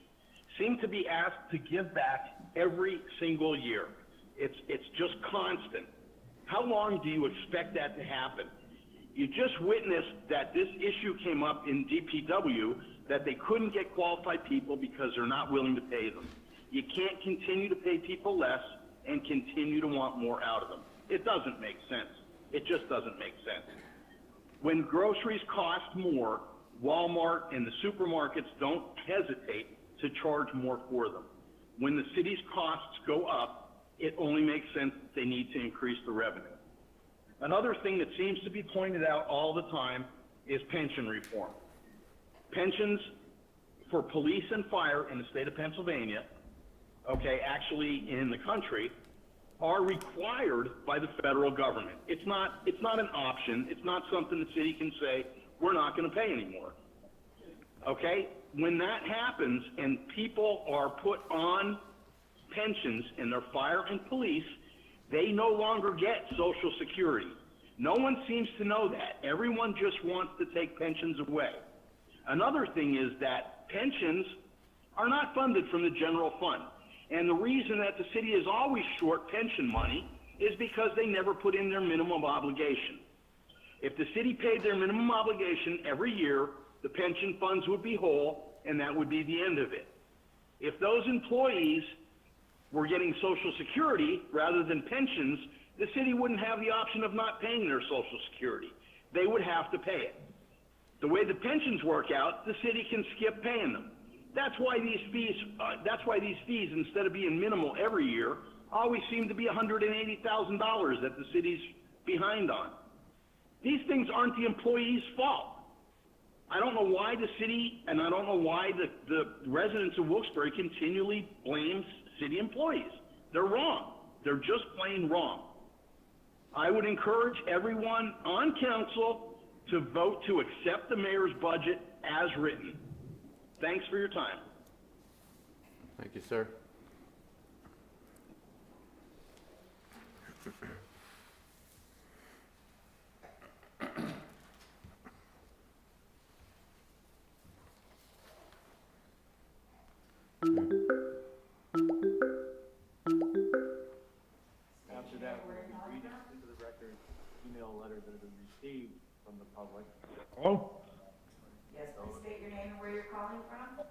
seem to be asked to give back every single year. It's just constant. How long do you expect that to happen? You just witnessed that this issue came up in DPW, that they couldn't get qualified people because they're not willing to pay them. You can't continue to pay people less and continue to want more out of them. It doesn't make sense. It just doesn't make sense. When groceries cost more, Walmart and the supermarkets don't hesitate to charge more for them. When the city's costs go up, it only makes sense that they need to increase the revenue. Another thing that seems to be pointed out all the time is pension reform. Pensions for police and fire in the state of Pennsylvania, okay, actually in the country, are required by the federal government. It's not an option. It's not something the city can say, we're not going to pay anymore. Okay? When that happens and people are put on pensions in their fire and police, they no longer get Social Security. No one seems to know that. Everyone just wants to take pensions away. Another thing is that pensions are not funded from the general fund. And the reason that the city is always short pension money is because they never put in their minimum obligation. If the city paid their minimum obligation every year, the pension funds would be whole, and that would be the end of it. If those employees were getting Social Security rather than pensions, the city wouldn't have the option of not paying their Social Security. They would have to pay it. The way the pensions work out, the city can skip paying them. That's why these fees, instead of being minimal every year, always seem to be $180,000 that the city's behind on. These things aren't the employees' fault. I don't know why the city, and I don't know why the residents of Wilkes-Barre continually blame city employees. They're wrong. They're just plain wrong. I would encourage everyone on council to vote to accept the mayor's budget as written. Thanks for your time. Thank you, sir. After that, we read into the record email letters that have been received from the public. Oh, Yes, please state your name and where you're calling from.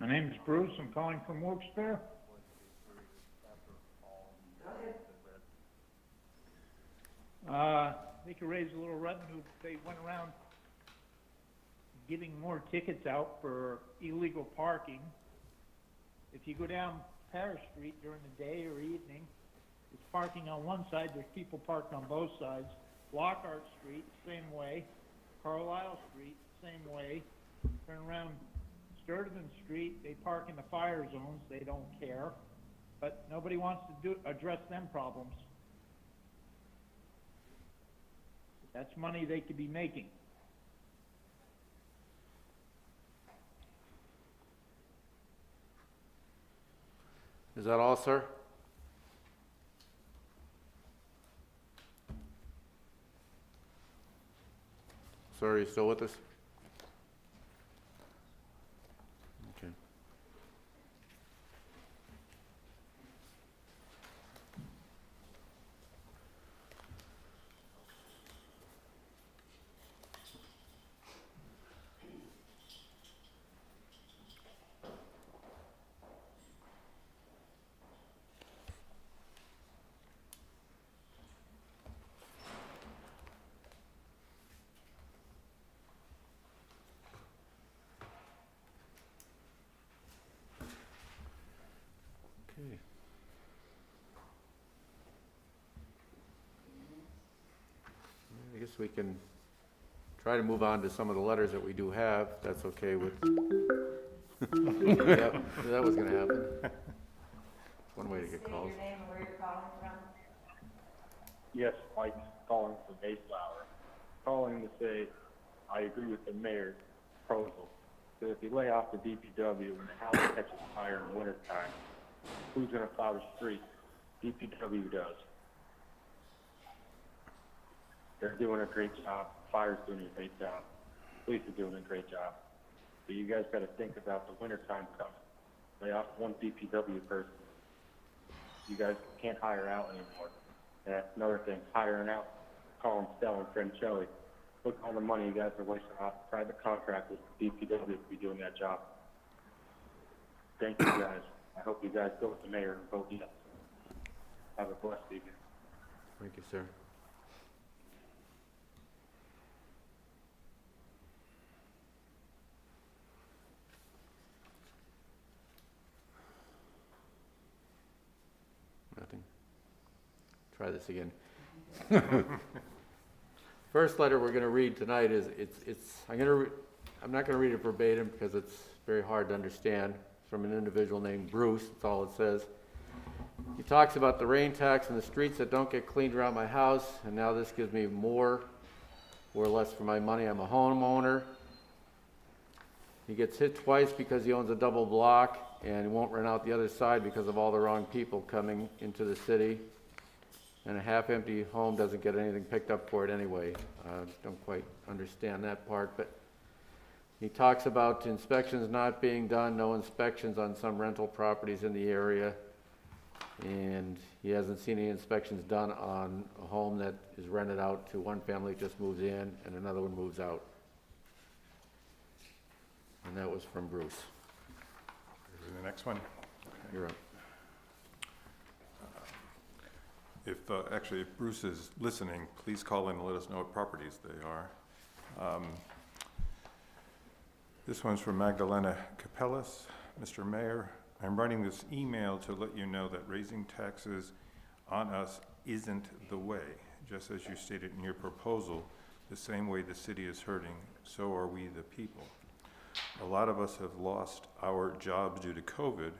my name is Bruce. I'm calling from Wilkes-Barre. Go ahead. They could raise a little revenue if they went around giving more tickets out for illegal parking. if you go down Parish Street during the day or evening, it's parking on one side, there's people parked on both sides. Lockhart Street, same way. Carlisle Street, same way. Turn around Sturtevant Street, they park in the fire zones, they don't care. But nobody wants to address them problems. That's money they could be making. Is that all, sir? Sir, are you still with us? Okay. Okay. I guess we can try to move on to some of the letters that we do have. If that's okay with. Yep, that was going to happen. One way to get calls. State your name and where you're calling from. Yes, Mike calling from Mayflower. Calling to say I agree with the mayor's proposal. So if you lay off the DPW and the house catches fire in wintertime, who's going to plow the street? DPW does. They're doing a great job. Fire's doing a great job. Police are doing a great job. But you guys got to think about the wintertime coming. Lay off one DPW person. You guys can't hire out anymore. And that's another thing, hiring out Colin, Stell, and Francelli. Look at all the money you guys are wasting off private contractors. DPW would be doing that job. Thank you guys. I hope you guys go with the mayor and vote yes. Have a blessed evening. Thank you, sir. Nothing. Try this again. First letter we're going to read tonight is I'm not going to read it verbatim because it's very hard to understand. It's from an individual named Bruce. That's all it says. He talks about the rain tax and the streets that don't get cleaned around my house, and now this gives me more or less for my money. I'm a homeowner. He gets hit twice because he owns a double block, and he won't rent out the other side because of all the wrong people coming into the city. And a half-empty home doesn't get anything picked up for it anyway. Don't quite understand that part, but he talks about inspections not being done, no inspections on some rental properties in the area, and he hasn't seen any inspections done on a home that is rented out to one family that just moves in and another one moves out. And that was from Bruce. The next one. You're up. Actually, if Bruce is listening, please call in and let us know what properties they are. This one's from Magdalena Capellas. Mr. Mayor, I'm writing this email to let you know that raising taxes on us isn't the way. Just as you stated in your proposal, the same way the city is hurting, so are we the people. A lot of us have lost our jobs due to COVID,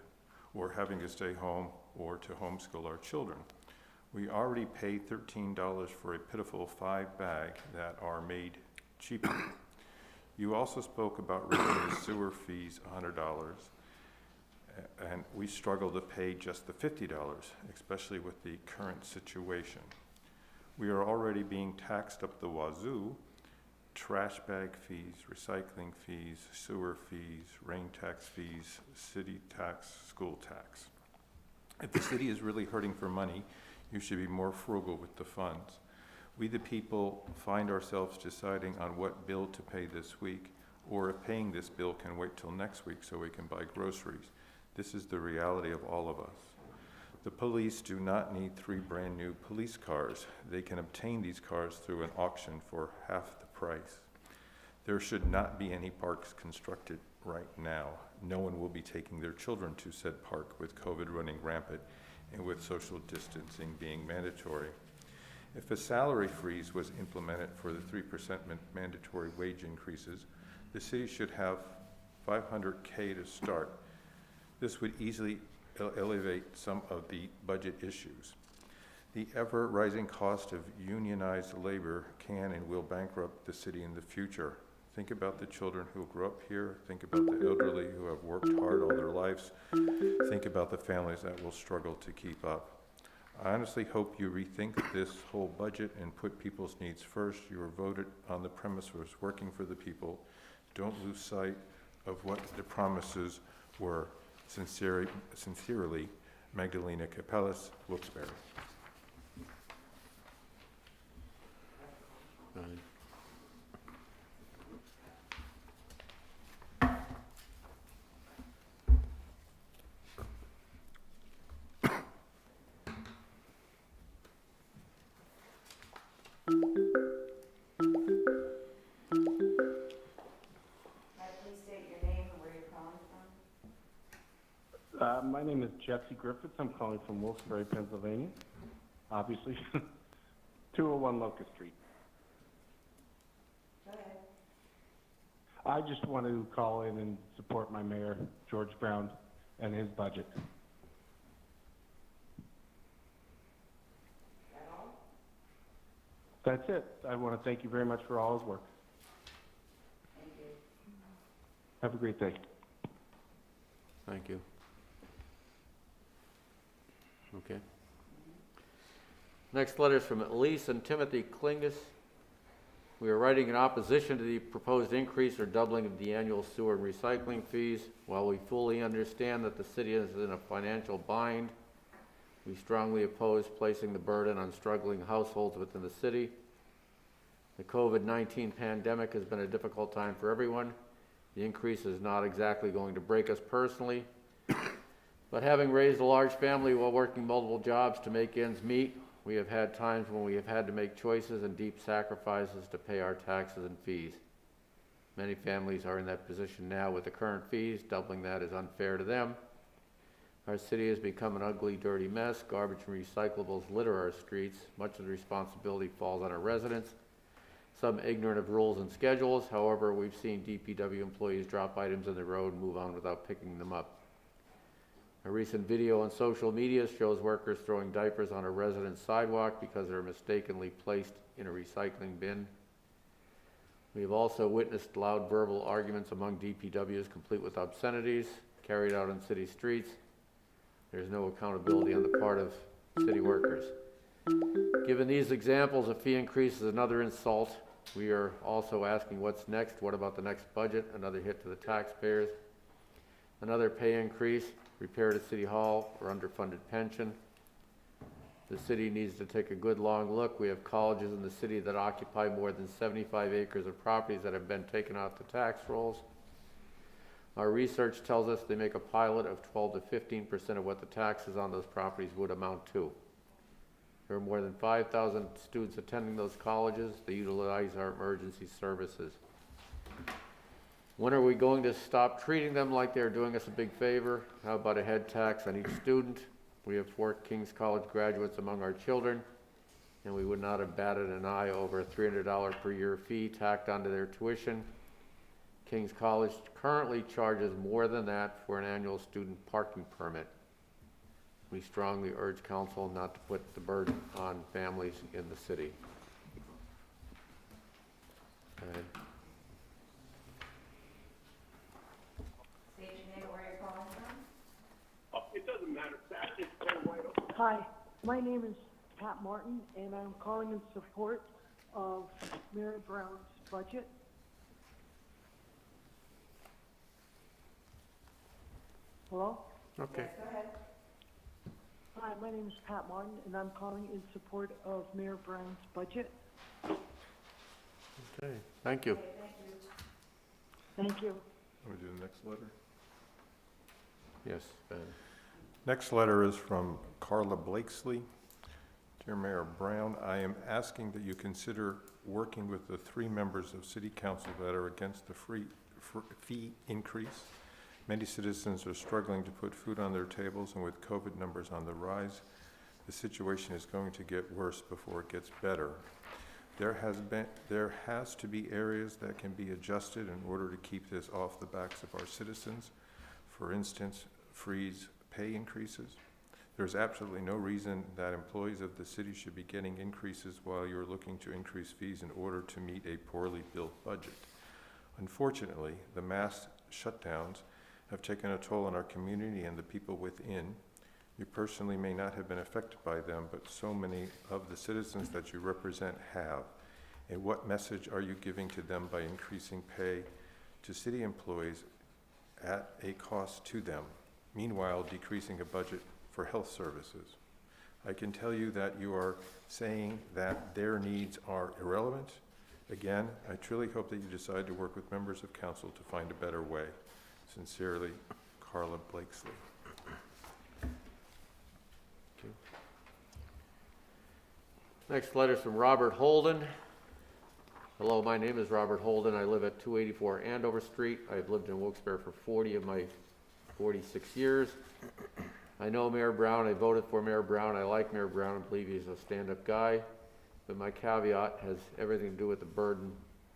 or having to stay home, or to homeschool our children. We already pay $13 for a pitiful 5-bag that are made cheaper. You also spoke about raising the sewer fees $100, and we struggle to pay just the $50, especially with the current situation. We are already being taxed up the wazoo: trash bag fees, recycling fees, sewer fees, rain tax fees, city tax, school tax. If the city is really hurting for money, you should be more frugal with the funds. We the people find ourselves deciding on what bill to pay this week, or if paying this bill can wait till next week so we can buy groceries. This is the reality of all of us. The police do not need 3 brand new police cars. They can obtain these cars through an auction for half the price. There should not be any parks constructed right now. No one will be taking their children to said park with COVID running rampant and with social distancing being mandatory. If a salary freeze was implemented for the 3% mandatory wage increases, the city should have $500K to start. This would easily elevate some of the budget issues. The ever-rising cost of unionized labor can and will bankrupt the city in the future. Think about the children who grew up here. Think about the elderly who have worked hard all their lives. Think about the families that will struggle to keep up. I honestly hope you rethink this whole budget and put people's needs first. You were voted on the premise was working for the people. Don't lose sight of what the promises were. Sincerely, Magdalena Capellas, Wilkes-Barre. Please state your name and where you're calling from. My name is Jesse Griffiths. I'm calling from Wilkes-Barre, Pennsylvania. Obviously, 201 Locust Street. Go ahead. I just want to call in and support my mayor, George Brown, and his budget. That all? That's it. I want to thank you very much for all his work. Thank you. Have a great day. Thank you. Okay. Next letter is from Elise and Timothy Klingus. We are writing in opposition to the proposed increase or doubling of the annual sewer and recycling fees. While we fully understand that the city is in a financial bind, we strongly oppose placing the burden on struggling households within the city. The COVID-19 pandemic has been a difficult time for everyone. The increase is not exactly going to break us personally, but having raised a large family while working multiple jobs to make ends meet, we have had times when we have had to make choices and deep sacrifices to pay our taxes and fees. Many families are in that position now with the current fees. Doubling that is unfair to them. Our city has become an ugly, dirty mess. Garbage and recyclables litter our streets. Much of the responsibility falls on our residents, some ignorant of rules and schedules. However, we've seen DPW employees drop items in the road and move on without picking them up. A recent video on social media shows workers throwing diapers on a resident's sidewalk because they're mistakenly placed in a recycling bin. We have also witnessed loud verbal arguments among DPWs complete with obscenities carried out on city streets. There's no accountability on the part of city workers. Given these examples, a fee increase is another insult. We are also asking what's next. What about the next budget? Another hit to the taxpayers. Another pay increase, repair to City Hall or underfunded pension. The city needs to take a good long look. We have colleges in the city that occupy more than 75 acres of properties that have been taken off the tax rolls. Our research tells us they make a pilot of 12 to 15% of what the taxes on those properties would amount to. There are more than 5,000 students attending those colleges. They utilize our emergency services. When are we going to stop treating them like they're doing us a big favor? How about a head tax on each student? We have 4 King's College graduates among our children, and we would not have batted an eye over a $300 per year fee tacked onto their tuition. King's College currently charges more than that for an annual student parking permit. We strongly urge council not to put the burden on families in the city. Okay. State your name and where you're calling from. It doesn't matter. That is so wide open. Hi, my name is Pat Martin, and I'm calling in support of Mayor Brown's budget. Hello? Okay. Yes, go ahead. Hi, my name is Pat Martin, and I'm calling in support of Mayor Brown's budget. Okay, thank you. Okay, thank you. Thank you. Want me to do the next letter? Yes, Ben. Next letter is from Carla Blakesley. Dear Mayor Brown, I am asking that you consider working with the 3 members of City Council that are against the fee increase. Many citizens are struggling to put food on their tables, and with COVID numbers on the rise, the situation is going to get worse before it gets better. There has to be areas that can be adjusted in order to keep this off the backs of our citizens. For instance, freeze pay increases. There's absolutely no reason that employees of the city should be getting increases while you're looking to increase fees in order to meet a poorly built budget. Unfortunately, the mass shutdowns have taken a toll on our community and the people within. You personally may not have been affected by them, but so many of the citizens that you represent have. And what message are you giving to them by increasing pay to city employees at a cost to them, meanwhile decreasing a budget for health services? I can tell you that you are saying that their needs are irrelevant. Again, I truly hope that you decide to work with members of council to find a better way. Sincerely, Carla Blakesley. Next letter is from Robert Holden. Hello, my name is Robert Holden. I live at 284 Andover Street. I've lived in Wilkes-Barre for 40 of my 46 years. I know Mayor Brown. I voted for Mayor Brown. I like Mayor Brown. I believe he's a stand-up guy. But my caveat has everything to do with the burden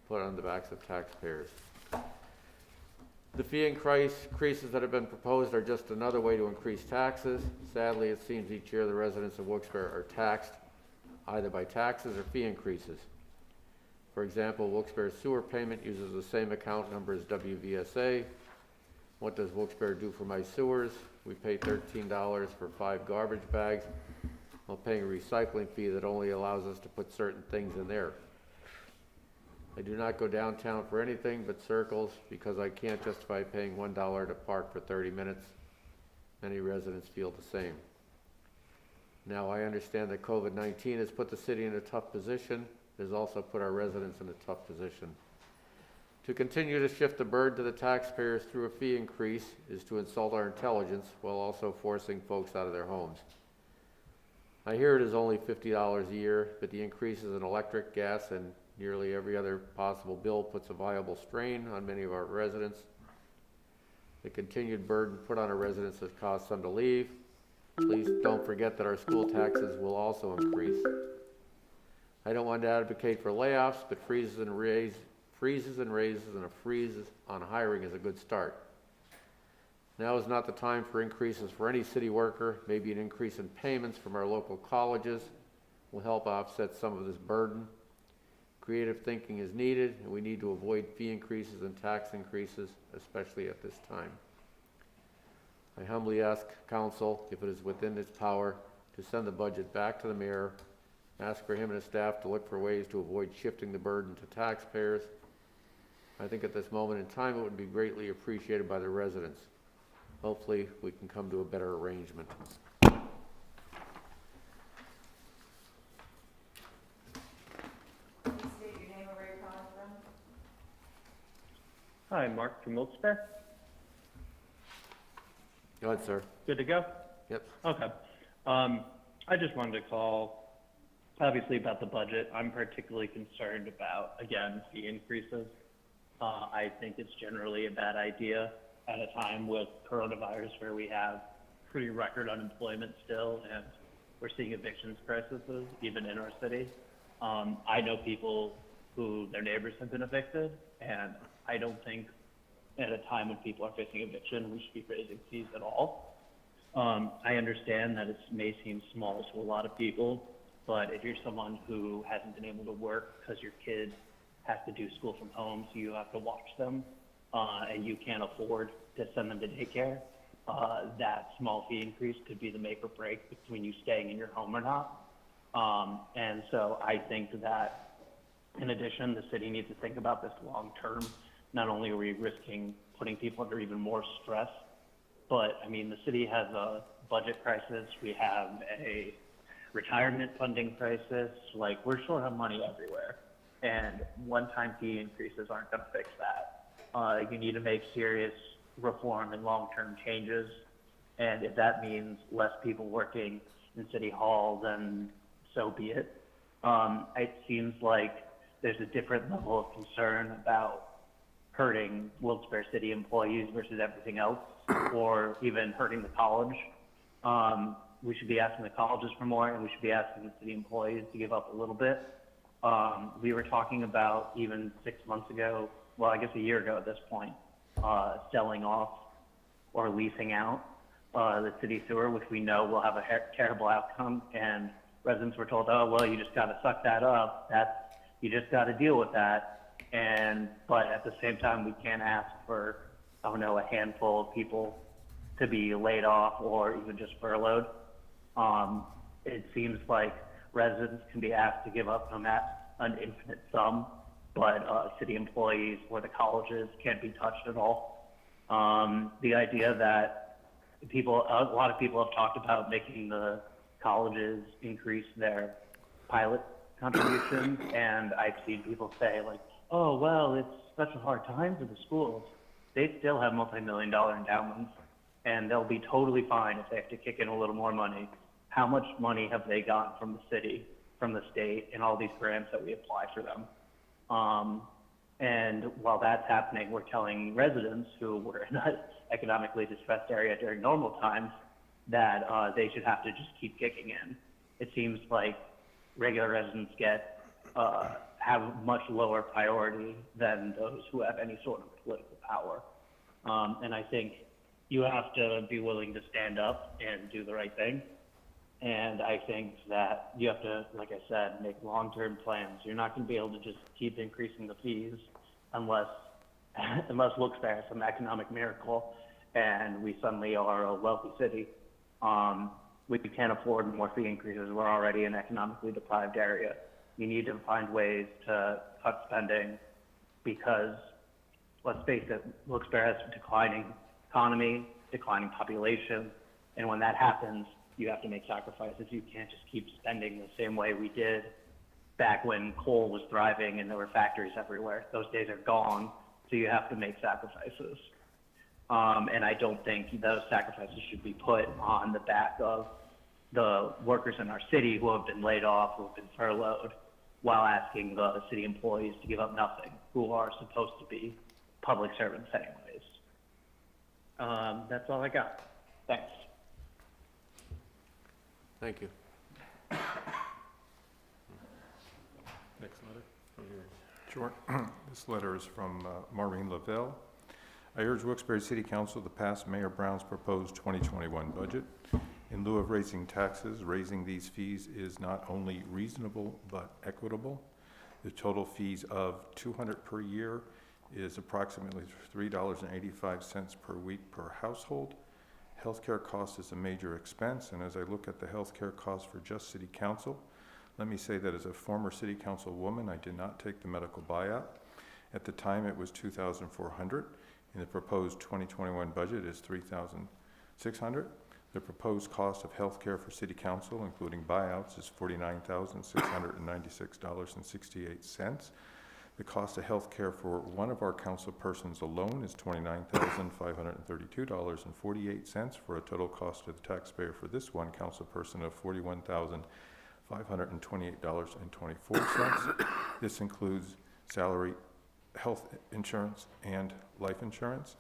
put on the backs of taxpayers. The fee increases that have been proposed are just another way to increase taxes. Sadly, it seems each year the residents of Wilkes-Barre are taxed either by taxes or fee increases. For example, Wilkes-Barre sewer payment uses the same account number as WVSA. What does Wilkes-Barre do for my sewers? We pay $13 for 5 garbage bags while paying a recycling fee that only allows us to put certain things in there. I do not go downtown for anything but circles because I can't justify paying $1 to park for 30 minutes. Many residents feel the same. Now, I understand that COVID-19 has put the city in a tough position. It has also put our residents in a tough position. To continue to shift the burden to the taxpayers through a fee increase is to insult our intelligence while also forcing folks out of their homes. I hear it is only $50 a year, but the increases in electric, gas, and nearly every other possible bill puts a viable strain on many of our residents. The continued burden put on our residents has caused some to leave. Please don't forget that our school taxes will also increase. I don't want to advocate for layoffs, but freezes and raises and a freeze on hiring is a good start. Now is not the time for increases for any city worker. Maybe an increase in payments from our local colleges will help offset some of this burden. Creative thinking is needed, and we need to avoid fee increases and tax increases, especially at this time. I humbly ask council, if it is within its power, to send the budget back to the mayor, ask for him and his staff to look for ways to avoid shifting the burden to taxpayers. I think at this moment in time it would be greatly appreciated by the residents. Hopefully we can come to a better arrangement. Please state your name and where you're calling from. Hi, Mark from Wilkes-Barre. Go ahead, sir. Good to go? Yep. Okay. I just wanted to call, obviously, about the budget. I'm particularly concerned about, again, fee increases. I think it's generally a bad idea at a time with coronavirus where we have pretty record unemployment still, and we're seeing evictions crises even in our city. I know people who their neighbors have been evicted, and I don't think at a time when people are facing eviction, we should be raising fees at all. I understand that it may seem small to a lot of people, but if you're someone who hasn't been able to work because your kid has to do school from home, so you have to watch them, and you can't afford to send them to daycare, that small fee increase could be the make or break between you staying in your home or not. And so I think that, in addition, the city needs to think about this long term. Not only are we risking putting people under even more stress, but I mean, the city has a budget crisis. We have a retirement funding crisis. Like, we're short on money everywhere, and one-time fee increases aren't going to fix that. You need to make serious reform and long-term changes, and if that means less people working in City Hall, then so be it. It seems like there's a different level of concern about hurting Wilkes-Barre City employees versus everything else, or even hurting the college. We should be asking the colleges for more, and we should be asking the city employees to give up a little bit. We were talking about even 6 months ago, well, I guess a year ago at this point, selling off or leasing out the city sewer, which we know will have a terrible outcome. And residents were told, oh, well, you just got to suck that up. You just got to deal with that. But at the same time, we can't ask for, I don't know, a handful of people to be laid off or even just furloughed. It seems like residents can be asked to give up an infinite sum, but city employees or the colleges can't be touched at all. The idea that a lot of people have talked about making the colleges increase their pilot contributions, and I've seen people say like, oh, well, it's such a hard time for the schools. They still have multi-million-dollar endowments, and they'll be totally fine if they have to kick in a little more money. How much money have they gotten from the city, from the state, and all these grants that we apply for them? And while that's happening, we're telling residents who were in an economically distressed area during normal times that they should have to just keep kicking in. It seems like regular residents have much lower priority than those who have any sort of political power. And I think you have to be willing to stand up and do the right thing. And I think that you have to, like I said, make long-term plans. You're not going to be able to just keep increasing the fees unless Wilkes-Barre is some economic miracle and we suddenly are a wealthy city. We can't afford more fee increases. We're already an economically deprived area. You need to find ways to cut spending because, let's face it, Wilkes-Barre has a declining economy, declining population, and when that happens, you have to make sacrifices. You can't just keep spending the same way we did back when coal was thriving and there were factories everywhere. Those days are gone, so you have to make sacrifices. And I don't think those sacrifices should be put on the back of the workers in our city who have been laid off, who have been furloughed, while asking the city employees to give up nothing, who are supposed to be public servants anyways. That's all I got. Thanks. Thank you. Next letter. Sure. This letter is from Maureen Lavelle. I urge Wilkes-Barre City Council to pass Mayor Brown's proposed 2021 budget. In lieu of raising taxes, raising these fees is not only reasonable but equitable. The total fees of $200 per year is approximately $3.85 per week per household. Healthcare cost is a major expense, and as I look at the healthcare costs for just City Council, let me say that as a former City Council woman, I did not take the medical buyout. At the time, it was $2,400. In the proposed 2021 budget is $3,600. The proposed cost of healthcare for City Council, including buyouts, is $49,696.68. The cost of health care for one of our council persons alone is $29,532.48 for a total cost to the taxpayer for this one council person of $41,528.24. This includes salary, health insurance, and life insurance.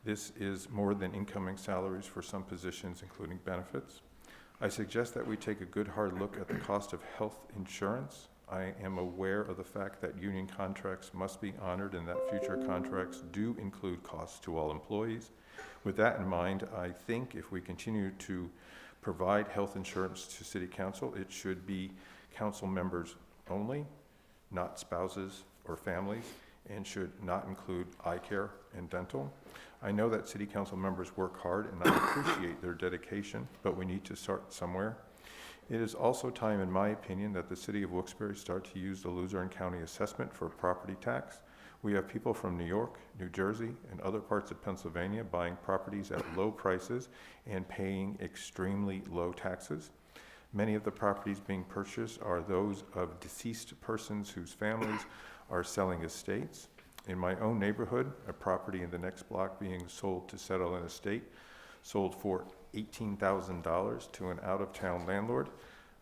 This is more than incoming salaries for some positions, including benefits. I suggest that we take a good hard look at the cost of health insurance. I am aware of the fact that union contracts must be honored and that future contracts do include costs to all employees. With that in mind, I think if we continue to provide health insurance to City Council, it should be council members only, not spouses or families, and should not include eye care and dental. I know that City Council members work hard and I appreciate their dedication, but we need to start somewhere. It is also time, in my opinion, that the City of Wilkes-Barre start to use the Luzerne County assessment for property tax. We have people from New York, New Jersey, and other parts of Pennsylvania buying properties at low prices and paying extremely low taxes. Many of the properties being purchased are those of deceased persons whose families are selling estates. In my own neighborhood, a property in the next block being sold to settle an estate sold for $18,000 to an out-of-town landlord.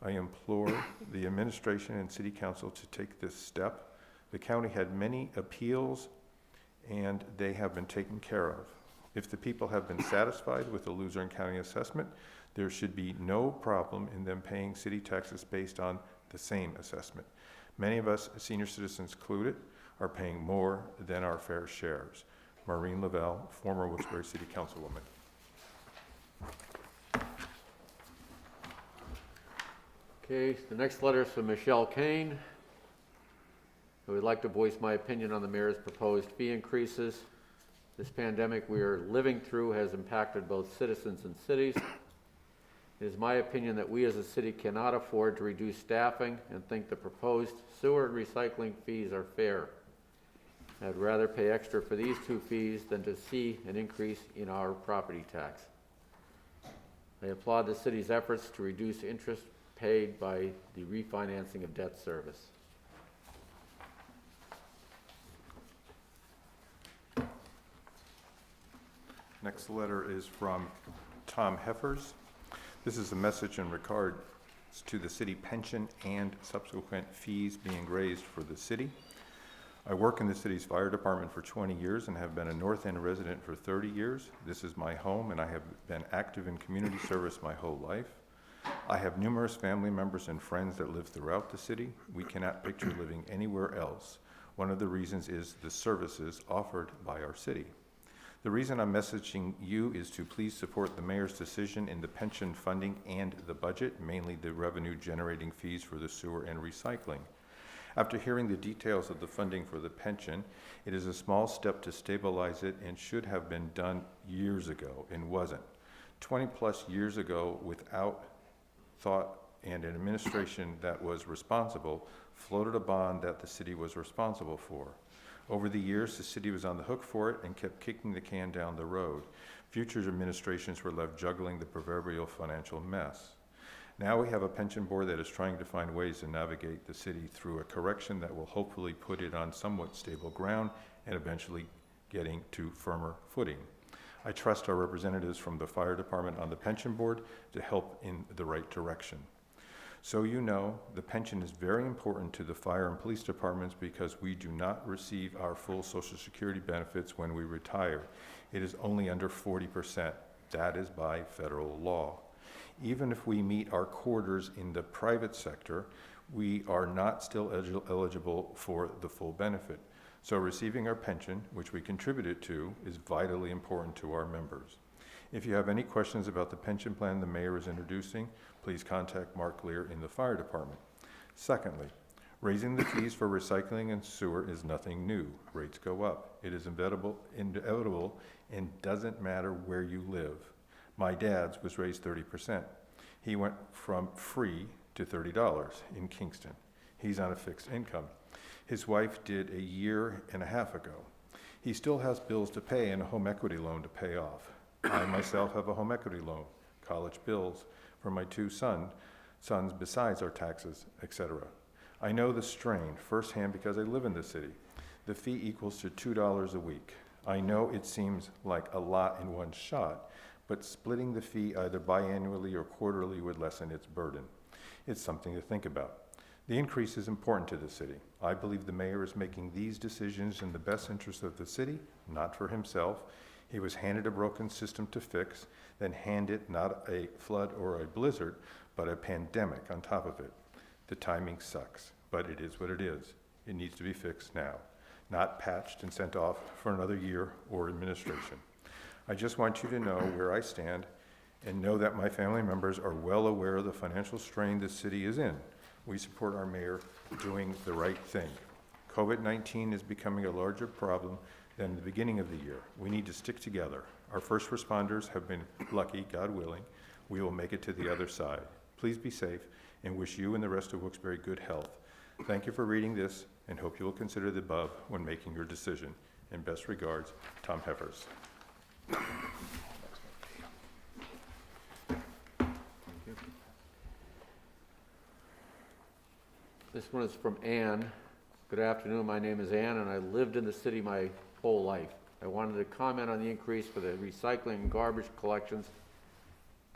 I implore the administration and city council to take this step. The county had many appeals and they have been taken care of. If the people have been satisfied with the Luzerne County assessment, there should be no problem in them paying city taxes based on the same assessment. Many of us, senior citizens included, are paying more than our fair shares. Maureen Lavelle, former Wilkes-Barre City Councilwoman. Okay, the next letter is from Michelle Kane. I would like to voice my opinion on the mayor's proposed fee increases. This pandemic we are living through has impacted both citizens and cities. It is my opinion that we as a city cannot afford to reduce staffing and think the proposed sewer and recycling fees are fair. I'd rather pay extra for these two fees than to see an increase in our property tax. I applaud the city's efforts to reduce interest paid by the refinancing of debt service. Next letter is from Tom Heffers. This is a message in regards to the city pension and subsequent fees being raised for the city. I work in the city's fire department for 20 years and have been a North End resident for 30 years. This is my home and I have been active in community service my whole life. I have numerous family members and friends that live throughout the city. We cannot picture living anywhere else. One of the reasons is the services offered by our city. The reason I'm messaging you is to please support the mayor's decision in the pension funding and the budget, mainly the revenue generating fees for the sewer and recycling. After hearing the details of the funding for the pension, it is a small step to stabilize it and should have been done years ago and wasn't. 20 plus years ago, without thought, and an administration that was responsible floated a bond that the city was responsible for. Over the years, the city was on the hook for it and kept kicking the can down the road. Future administrations were left juggling the proverbial financial mess. Now we have a pension board that is trying to find ways to navigate the city through a correction that will hopefully put it on somewhat stable ground and eventually getting to firmer footing. I trust our representatives from the fire department on the pension board to help in the right direction. So you know, the pension is very important to the fire and police departments because we do not receive our full Social Security benefits when we retire. It is only under 40%. That is by federal law. Even if we meet our quarters in the private sector, we are not still eligible for the full benefit. So receiving our pension, which we contributed to, is vitally important to our members. If you have any questions about the pension plan the mayor is introducing, please contact Mark Lear in the fire department. Secondly, raising the fees for recycling and sewer is nothing new. Rates go up. It is inevitable and doesn't matter where you live. My dad's was raised 30%. He went from free to $30 in Kingston. He's on a fixed income. His wife did a year and a half ago. He still has bills to pay and a home equity loan to pay off. I myself have a home equity loan, college bills for my two sons besides our taxes, etc. I know the strain firsthand because I live in the city. The fee equals to $2 a week. I know it seems like a lot in one shot, but splitting the fee either biannually or quarterly would lessen its burden. It's something to think about. The increase is important to the city. I believe the mayor is making these decisions in the best interest of the city, not for himself. He was handed a broken system to fix, then handed not a flood or a blizzard, but a pandemic on top of it. The timing sucks, but it is what it is. It needs to be fixed now, not patched and sent off for another year or administration. I just want you to know where I stand and know that my family members are well aware of the financial strain the city is in. We support our mayor doing the right thing. COVID-19 is becoming a larger problem than the beginning of the year. We need to stick together. Our first responders have been lucky, God willing. We will make it to the other side. Please be safe and wish you and the rest of Wilkes-Barre good health. Thank you for reading this and hope you will consider the above when making your decision. In best regards, Tom Heffers. This one is from Ann. Good afternoon, my name is Ann and I lived in the city my whole life. I wanted to comment on the increase for the recycling and garbage collections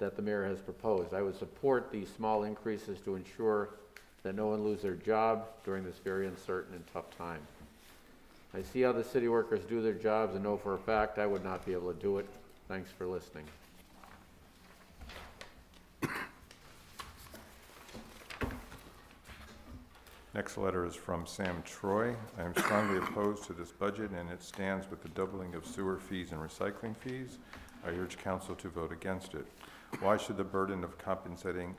that the mayor has proposed. I would support these small increases to ensure that no one lose their job during this very uncertain and tough time. I see how the city workers do their jobs and know for a fact I would not be able to do it. Thanks for listening. Next letter is from Sam Troy. I am strongly opposed to this budget, and it stands with the doubling of sewer fees and recycling fees. I urge council to vote against it. Why should the burden of compensating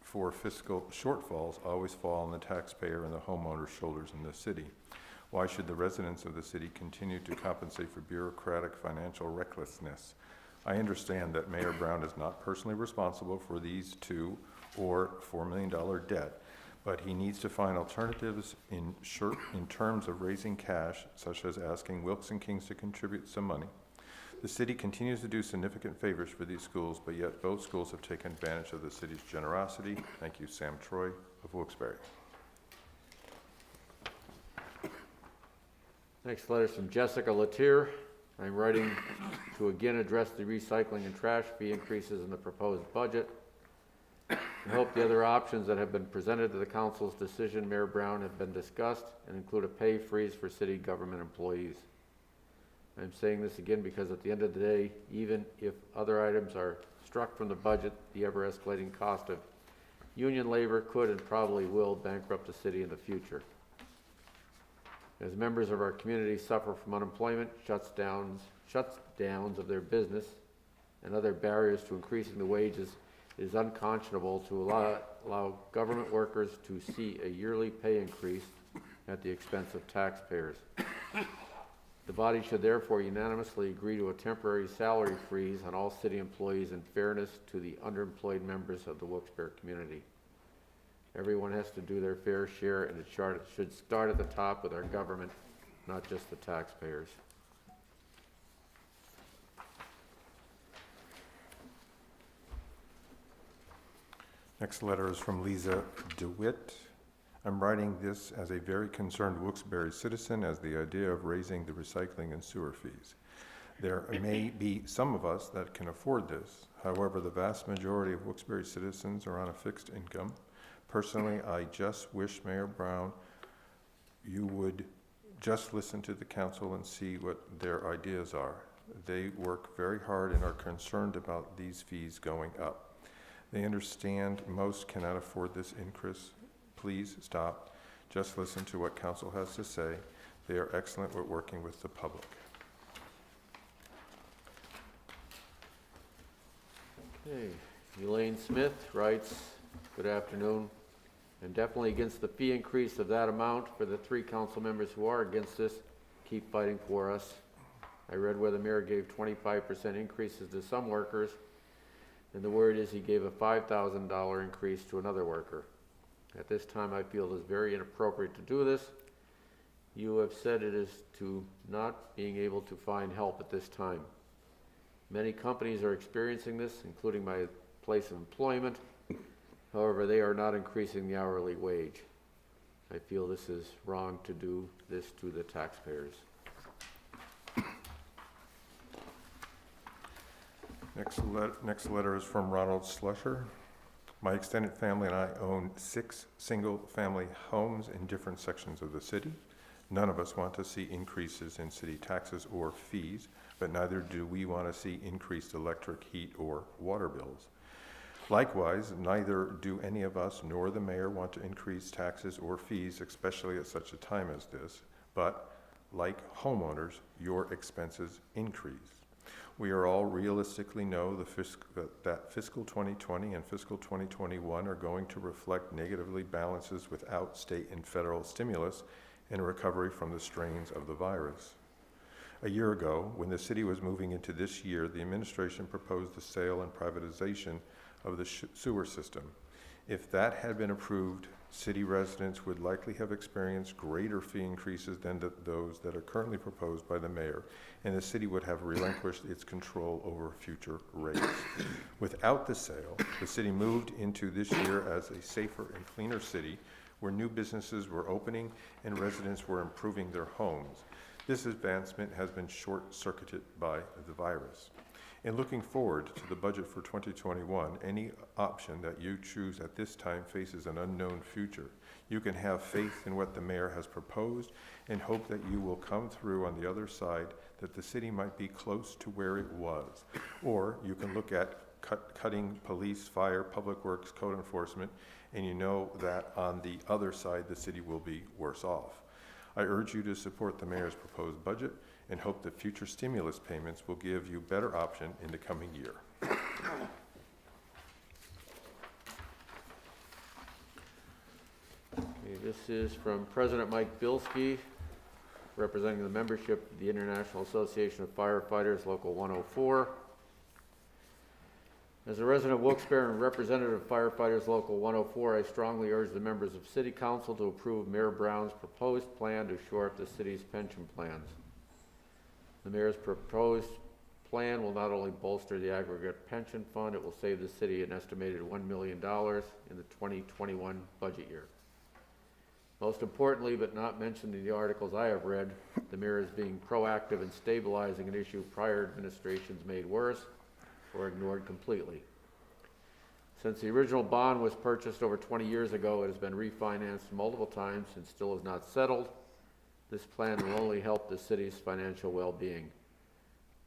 for fiscal shortfalls always fall on the taxpayer and the homeowner's shoulders in the city? Why should the residents of the city continue to compensate for bureaucratic financial recklessness? I understand that Mayor Brown is not personally responsible for these $2 or $4 million debt, but he needs to find alternatives in terms of raising cash, such as asking Wilkes and Kings to contribute some money. The city continues to do significant favors for these schools, but yet both schools have taken advantage of the city's generosity. Thank you, Sam Troy of Wilkes-Barre. Next letter is from Jessica Latier. I'm writing to again address the recycling and trash fee increases in the proposed budget. I hope the other options that have been presented to the council's decision, Mayor Brown, have been discussed and include a pay freeze for city government employees. I'm saying this again because at the end of the day, even if other items are struck from the budget, the ever-escalating cost of union labor could and probably will bankrupt the city in the future. As members of our community suffer from unemployment, shutdowns of their business, and other barriers to increasing the wages, it is unconscionable to allow government workers to see a yearly pay increase at the expense of taxpayers. The body should therefore unanimously agree to a temporary salary freeze on all city employees in fairness to the underemployed members of the Wilkes-Barre community. Everyone has to do their fair share, and it should start at the top with our government, not just the taxpayers. Next letter is from Lisa DeWitt. I'm writing this as a very concerned Wilkes-Barre citizen, as the idea of raising the recycling and sewer fees. There may be some of us that can afford this. However, the vast majority of Wilkes-Barre citizens are on a fixed income. Personally, I just wish, Mayor Brown, you would just listen to the council and see what their ideas are. They work very hard and are concerned about these fees going up. They understand most cannot afford this increase. Please stop. Just listen to what council has to say. They are excellent at working with the public. Okay, Elaine Smith writes, good afternoon. I'm definitely against the fee increase of that amount. For the 3 council members who are against this, keep fighting for us. I read where the mayor gave 25% increases to some workers, and the word is he gave a $5,000 increase to another worker. At this time, I feel it is very inappropriate to do this. You have said it is to not being able to find help at this time. Many companies are experiencing this, including my place of employment. However, they are not increasing the hourly wage. I feel this is wrong to do this to the taxpayers. Next letter is from Ronald Slusher. My extended family and I own 6 single-family homes in different sections of the city. None of us want to see increases in city taxes or fees, but neither do we want to see increased electric, heat, or water bills. Likewise, neither do any of us nor the mayor want to increase taxes or fees, especially at such a time as this, but like homeowners, your expenses increase. We are all realistically know that fiscal 2020 and fiscal 2021 are going to reflect negatively balances without state and federal stimulus and recovery from the strains of the virus. A year ago, when the city was moving into this year, the administration proposed the sale and privatization of the sewer system. If that had been approved, city residents would likely have experienced greater fee increases than those that are currently proposed by the mayor, and the city would have relinquished its control over future rates. Without the sale, the city moved into this year as a safer and cleaner city where new businesses were opening and residents were improving their homes. This advancement has been short-circuited by the virus. In looking forward to the budget for 2021, any option that you choose at this time faces an unknown future. You can have faith in what the mayor has proposed and hope that you will come through on the other side, that the city might be close to where it was. Or you can look at cutting police, fire, public works, code enforcement, and you know that on the other side, the city will be worse off. I urge you to support the mayor's proposed budget and hope that future stimulus payments will give you better option in the coming year. Okay, this is from President Mike Bilski, representing the membership of the International Association of Firefighters, Local 104. As a resident of Wilkes-Barre and representative of Firefighters Local 104, I strongly urge the members of City Council to approve Mayor Brown's proposed plan to shore up the city's pension plans. The mayor's proposed plan will not only bolster the aggregate pension fund, it will save the city an estimated $1 million in the 2021 budget year. Most importantly, but not mentioned in the articles I have read, the mayor is being proactive in stabilizing an issue prior administrations made worse or ignored completely. Since the original bond was purchased over 20 years ago, it has been refinanced multiple times and still is not settled. This plan will only help the city's financial well-being.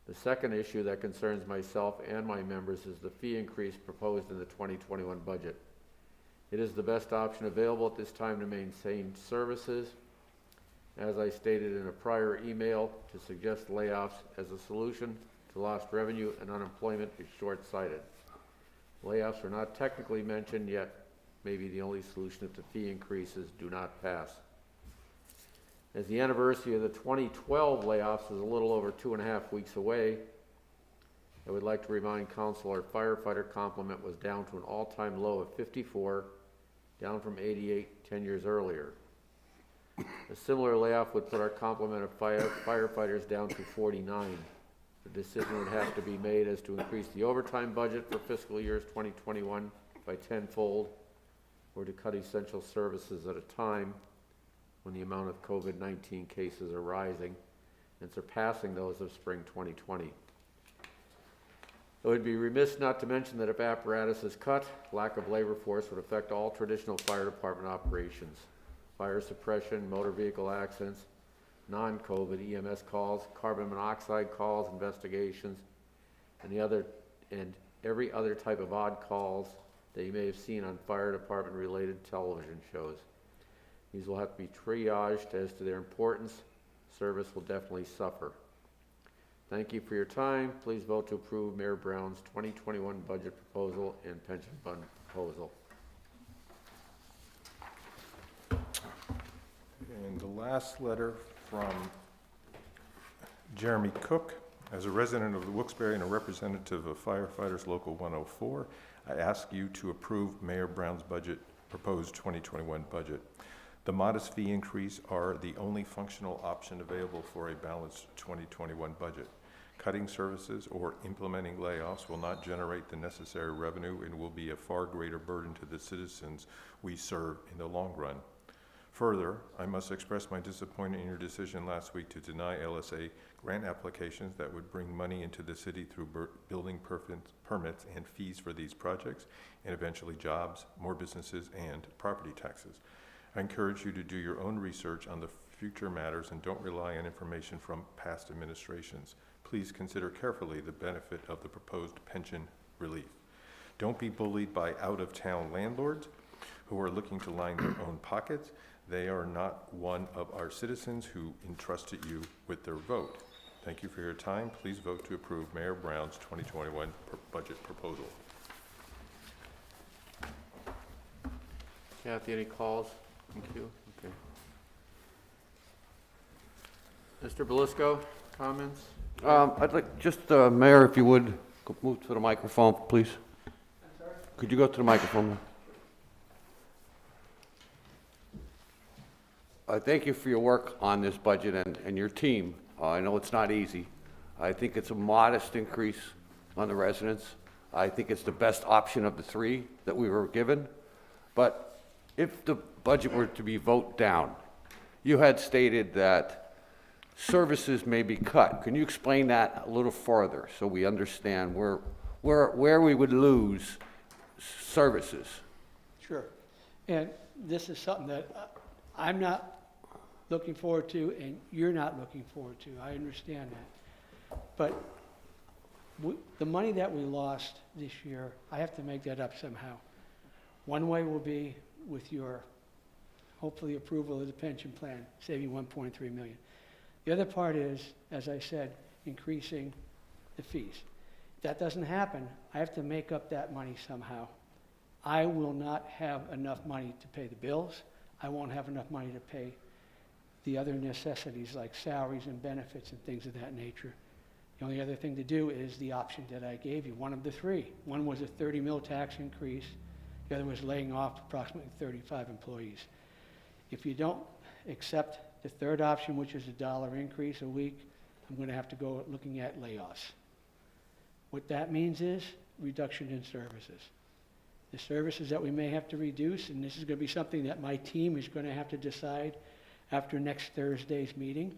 The second issue that concerns myself and my members is the fee increase proposed in the 2021 budget. It is the best option available at this time to maintain services. As I stated in a prior email, to suggest layoffs as a solution to lost revenue and unemployment is short-sighted. Layoffs are not technically mentioned, yet may be the only solution if the fee increases do not pass. As the anniversary of the 2012 layoffs is a little over 2.5 weeks away, I would like to remind council our firefighter complement was down to an all-time low of 54, down from 88 10 years earlier. A similar layoff would put our complement of firefighters down to 49. The decision would have to be made as to increase the overtime budget for fiscal years 2021 by tenfold, or to cut essential services at a time when the amount of COVID-19 cases are rising and surpassing those of spring 2020. It would be remiss not to mention that if apparatus is cut, lack of labor force would affect all traditional fire department operations. Fire suppression, motor vehicle accidents, non-COVID EMS calls, carbon monoxide calls, investigations, and every other type of odd calls that you may have seen on fire department related television shows. These will have to be triaged as to their importance. Service will definitely suffer. Thank you for your time. Please vote to approve Mayor Brown's 2021 budget proposal and pension fund proposal. And the last letter from Jeremy Cook. As a resident of Wilkes-Barre and a representative of Firefighters Local 104, I ask you to approve Mayor Brown's proposed 2021 budget. The modest fee increase are the only functional option available for a balanced 2021 budget. Cutting services or implementing layoffs will not generate the necessary revenue and will be a far greater burden to the citizens we serve in the long run. Further, I must express my disappointment in your decision last week to deny LSA grant applications that would bring money into the city through building permits and fees for these projects, and eventually jobs, more businesses, and property taxes. I encourage you to do your own research on the future matters and don't rely on information from past administrations. Please consider carefully the benefit of the proposed pension relief. Don't be bullied by out-of-town landlords who are looking to line their own pockets. They are not one of our citizens who entrusted you with their vote. Thank you for your time. Please vote to approve Mayor Brown's 2021 budget proposal. Kathy, any calls? Thank you. Okay. Mr. Belisco, comments? I'd like, just, Mayor, if you would, move to the microphone, please. I'm sorry? Could you go to the microphone? Thank you for your work on this budget and your team. I know it's not easy. I think it's a modest increase on the residents. I think it's the best option of the three that we were given. But if the budget were to be voted down, you had stated that services may be cut. Can you explain that a little further so we understand where we would lose services? Sure. And this is something that I'm not looking forward to, and you're not looking forward to. I understand that. But the money that we lost this year, I have to make that up somehow. One way will be with your, hopefully, approval of the pension plan, saving $1.3 million. The other part is, as I said, increasing the fees. If that doesn't happen, I have to make up that money somehow. I will not have enough money to pay the bills. I won't have enough money to pay the other necessities like salaries and benefits and things of that nature. The only other thing to do is the option that I gave you, one of the three. One was a 30 mil tax increase. The other was laying off approximately 35 employees. If you don't accept the third option, which is $1 increase a week, I'm going to have to go looking at layoffs. What that means is reduction in services. The services that we may have to reduce, and this is going to be something that my team is going to have to decide after next Thursday's meeting,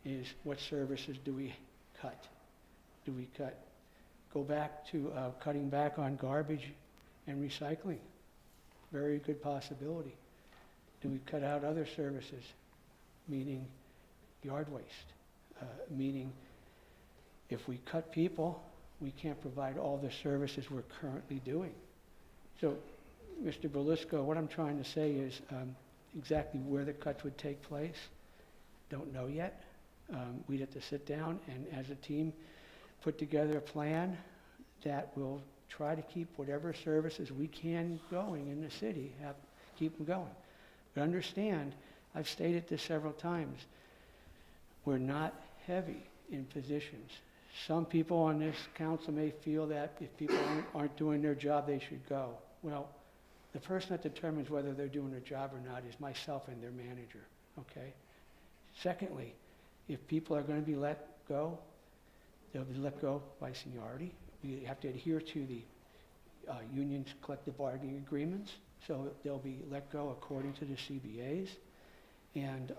is what services do we cut? Do we go back to cutting back on garbage and recycling? Very good possibility. Do we cut out other services, meaning yard waste? Meaning if we cut people, we can't provide all the services we're currently doing. So, Mr. Belisco, what I'm trying to say is exactly where the cuts would take place. Don't know yet. We'd have to sit down and, as a team, put together a plan that will try to keep whatever services we can going in the city, keep them going. But understand, I've stated this several times, we're not heavy in positions. Some people on this council may feel that if people aren't doing their job, they should go. Well, the person that determines whether they're doing their job or not is myself and their manager, okay? Secondly, if people are going to be let go, they'll be let go by seniority. We have to adhere to the union's collective bargaining agreements, so they'll be let go according to the CBAs. And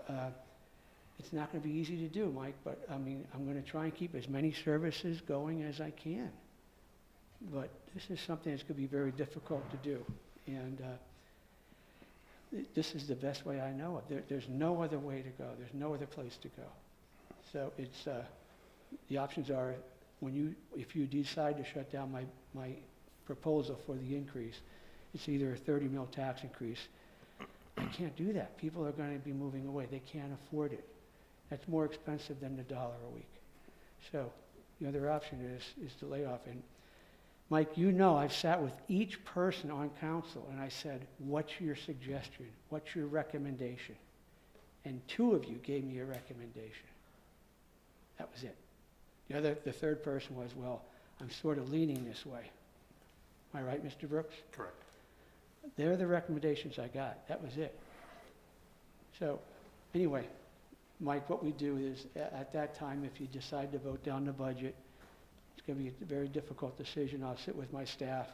it's not going to be easy to do, Mike, but I mean, I'm going to try and keep as many services going as I can. But this is something that's going to be very difficult to do. And this is the best way I know it. There's no other way to go. There's no other place to go. So it's, the options are, if you decide to shut down my proposal for the increase, it's either a 30 mil tax increase. I can't do that. People are going to be moving away. They can't afford it. That's more expensive than $1 a week. So the other option is to lay off. And Mike, you know I've sat with each person on council and I said, what's your suggestion? What's your recommendation? And 2 of you gave me a recommendation. That was it. The third person was, well, I'm sort of leaning this way. Am I right, Mr. Brooks? Correct. They're the recommendations I got. That was it. So anyway, Mike, what we do is at that time, if you decide to vote down the budget, it's going to be a very difficult decision. I'll sit with my staff.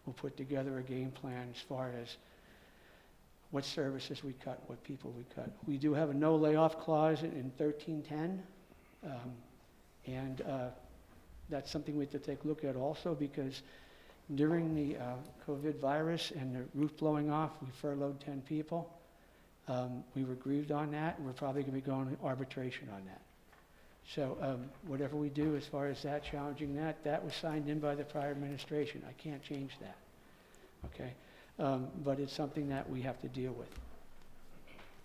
We'll put together a game plan as far as what services we cut, what people we cut. We do have a no layoff clause in 1310. And that's something we have to take a look at also, because during the COVID virus and the roof blowing off, we furloughed 10 people. We were grieved on that, and we're probably going to be going to arbitration on that. So whatever we do as far as that, challenging that was signed in by the prior administration. I can't change that, okay? But it's something that we have to deal with.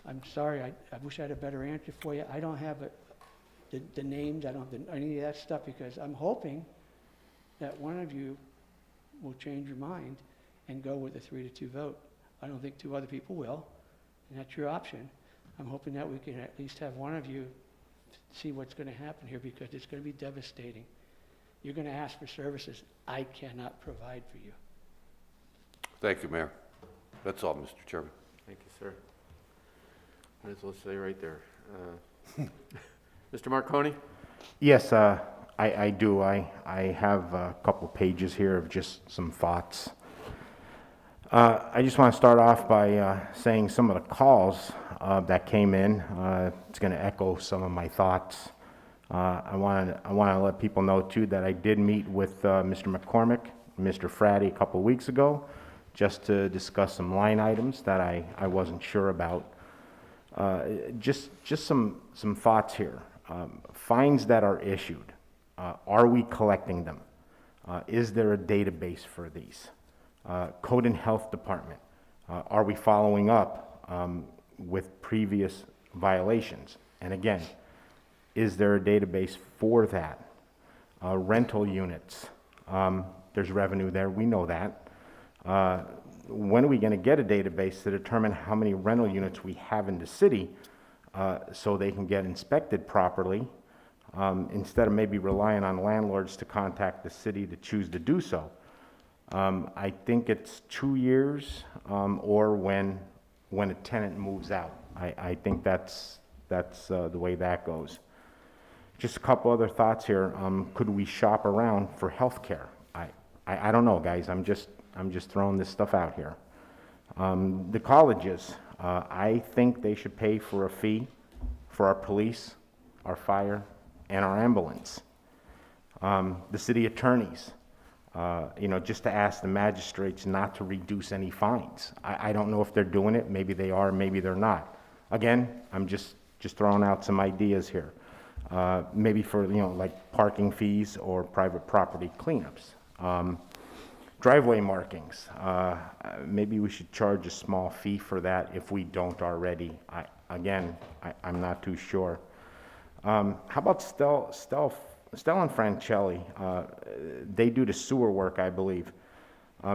I'm sorry, I wish I had a better answer for you. I don't have the names, I don't have any of that stuff, because I'm hoping that one of you will change your mind and go with a 3-2 vote. I don't think 2 other people will, and that's your option. I'm hoping that we can at least have one of you see what's going to happen here, because it's going to be devastating. You're going to ask for services I cannot provide for you. Thank you, Mayor. That's all, Mr. Chairman. Thank you, sir. Might as well stay right there. Mr. Marconi? Yes, I do. I have a couple pages here of just some thoughts. I just want to start off by saying some of the calls that came in. It's going to echo some of my thoughts. I want to let people know too that I did meet with Mr. McCormick, Mr. Fratty a couple weeks ago, just to discuss some line items that I wasn't sure about. Just some thoughts here. Fines that are issued, are we collecting them? Is there a database for these? Code and Health Department, are we following up with previous violations? And again, is there a database for that? Rental units, there's revenue there, we know that. When are we going to get a database to determine how many rental units we have in the city so they can get inspected properly instead of maybe relying on landlords to contact the city to choose to do so? I think it's 2 years or when a tenant moves out. I think that's the way that goes. Just a couple other thoughts here. Could we shop around for health care? I don't know, guys. I'm just throwing this stuff out here. The colleges, I think they should pay for a fee for our police, our fire, and our ambulance. The city attorneys, just to ask the magistrates not to reduce any fines. I don't know if they're doing it. Maybe they are, maybe they're not. Again, I'm just throwing out some ideas here. Maybe for, like parking fees or private property cleanups. Driveway markings, maybe we should charge a small fee for that if we don't already. I'm not too sure. How about Stell and Francelli? They do the sewer work, I believe.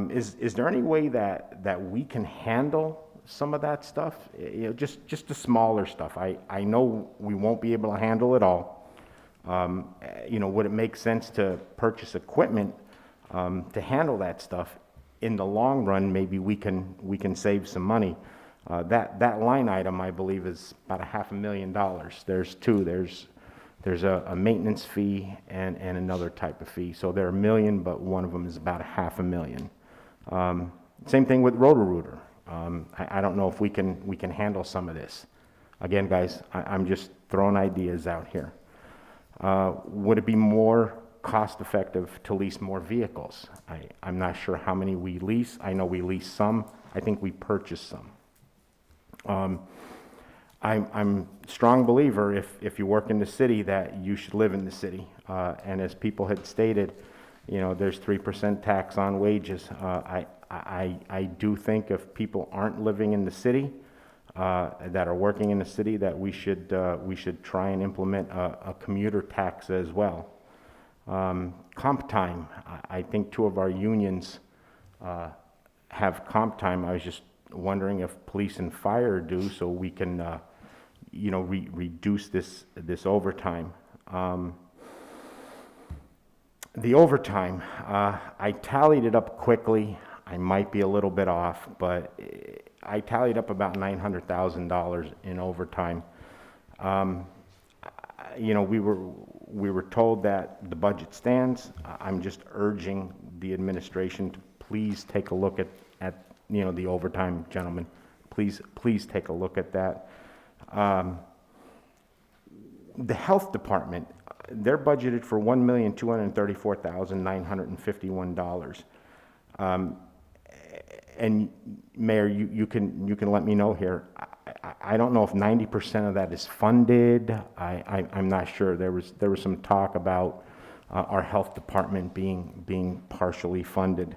Is there any way that we can handle some of that stuff? Just the smaller stuff. I know we won't be able to handle it all. Would it make sense to purchase equipment to handle that stuff? In the long run, maybe we can save some money. That line item, I believe, is about $500,000. There's two. There's a maintenance fee and another type of fee. So they're $1 million, but one of them is about $500,000. Same thing with Roto-Rooter. I don't know if we can handle some of this. Again, guys, I'm just throwing ideas out here. Would it be more cost-effective to lease more vehicles? I'm not sure how many we lease. I know we lease some. I think we purchase some. I'm a strong believer if you work in the city that you should live in the city. And as people had stated, there's 3% tax on wages. I do think if people aren't living in the city, that are working in the city, that we should try and implement a commuter tax as well. Comp time, I think 2 of our unions have comp time. I was just wondering if police and fire do, so we can reduce this overtime. The overtime, I tallied it up quickly. I might be a little bit off, but I tallied up about $900,000 in overtime. We were told that the budget stands. I'm just urging the administration to please take a look at the overtime, gentlemen. Please take a look at that. The health department, they're budgeted for $1,234,951. And Mayor, you can let me know here. I don't know if 90% of that is funded. I'm not sure. There was some talk about our health department being partially funded.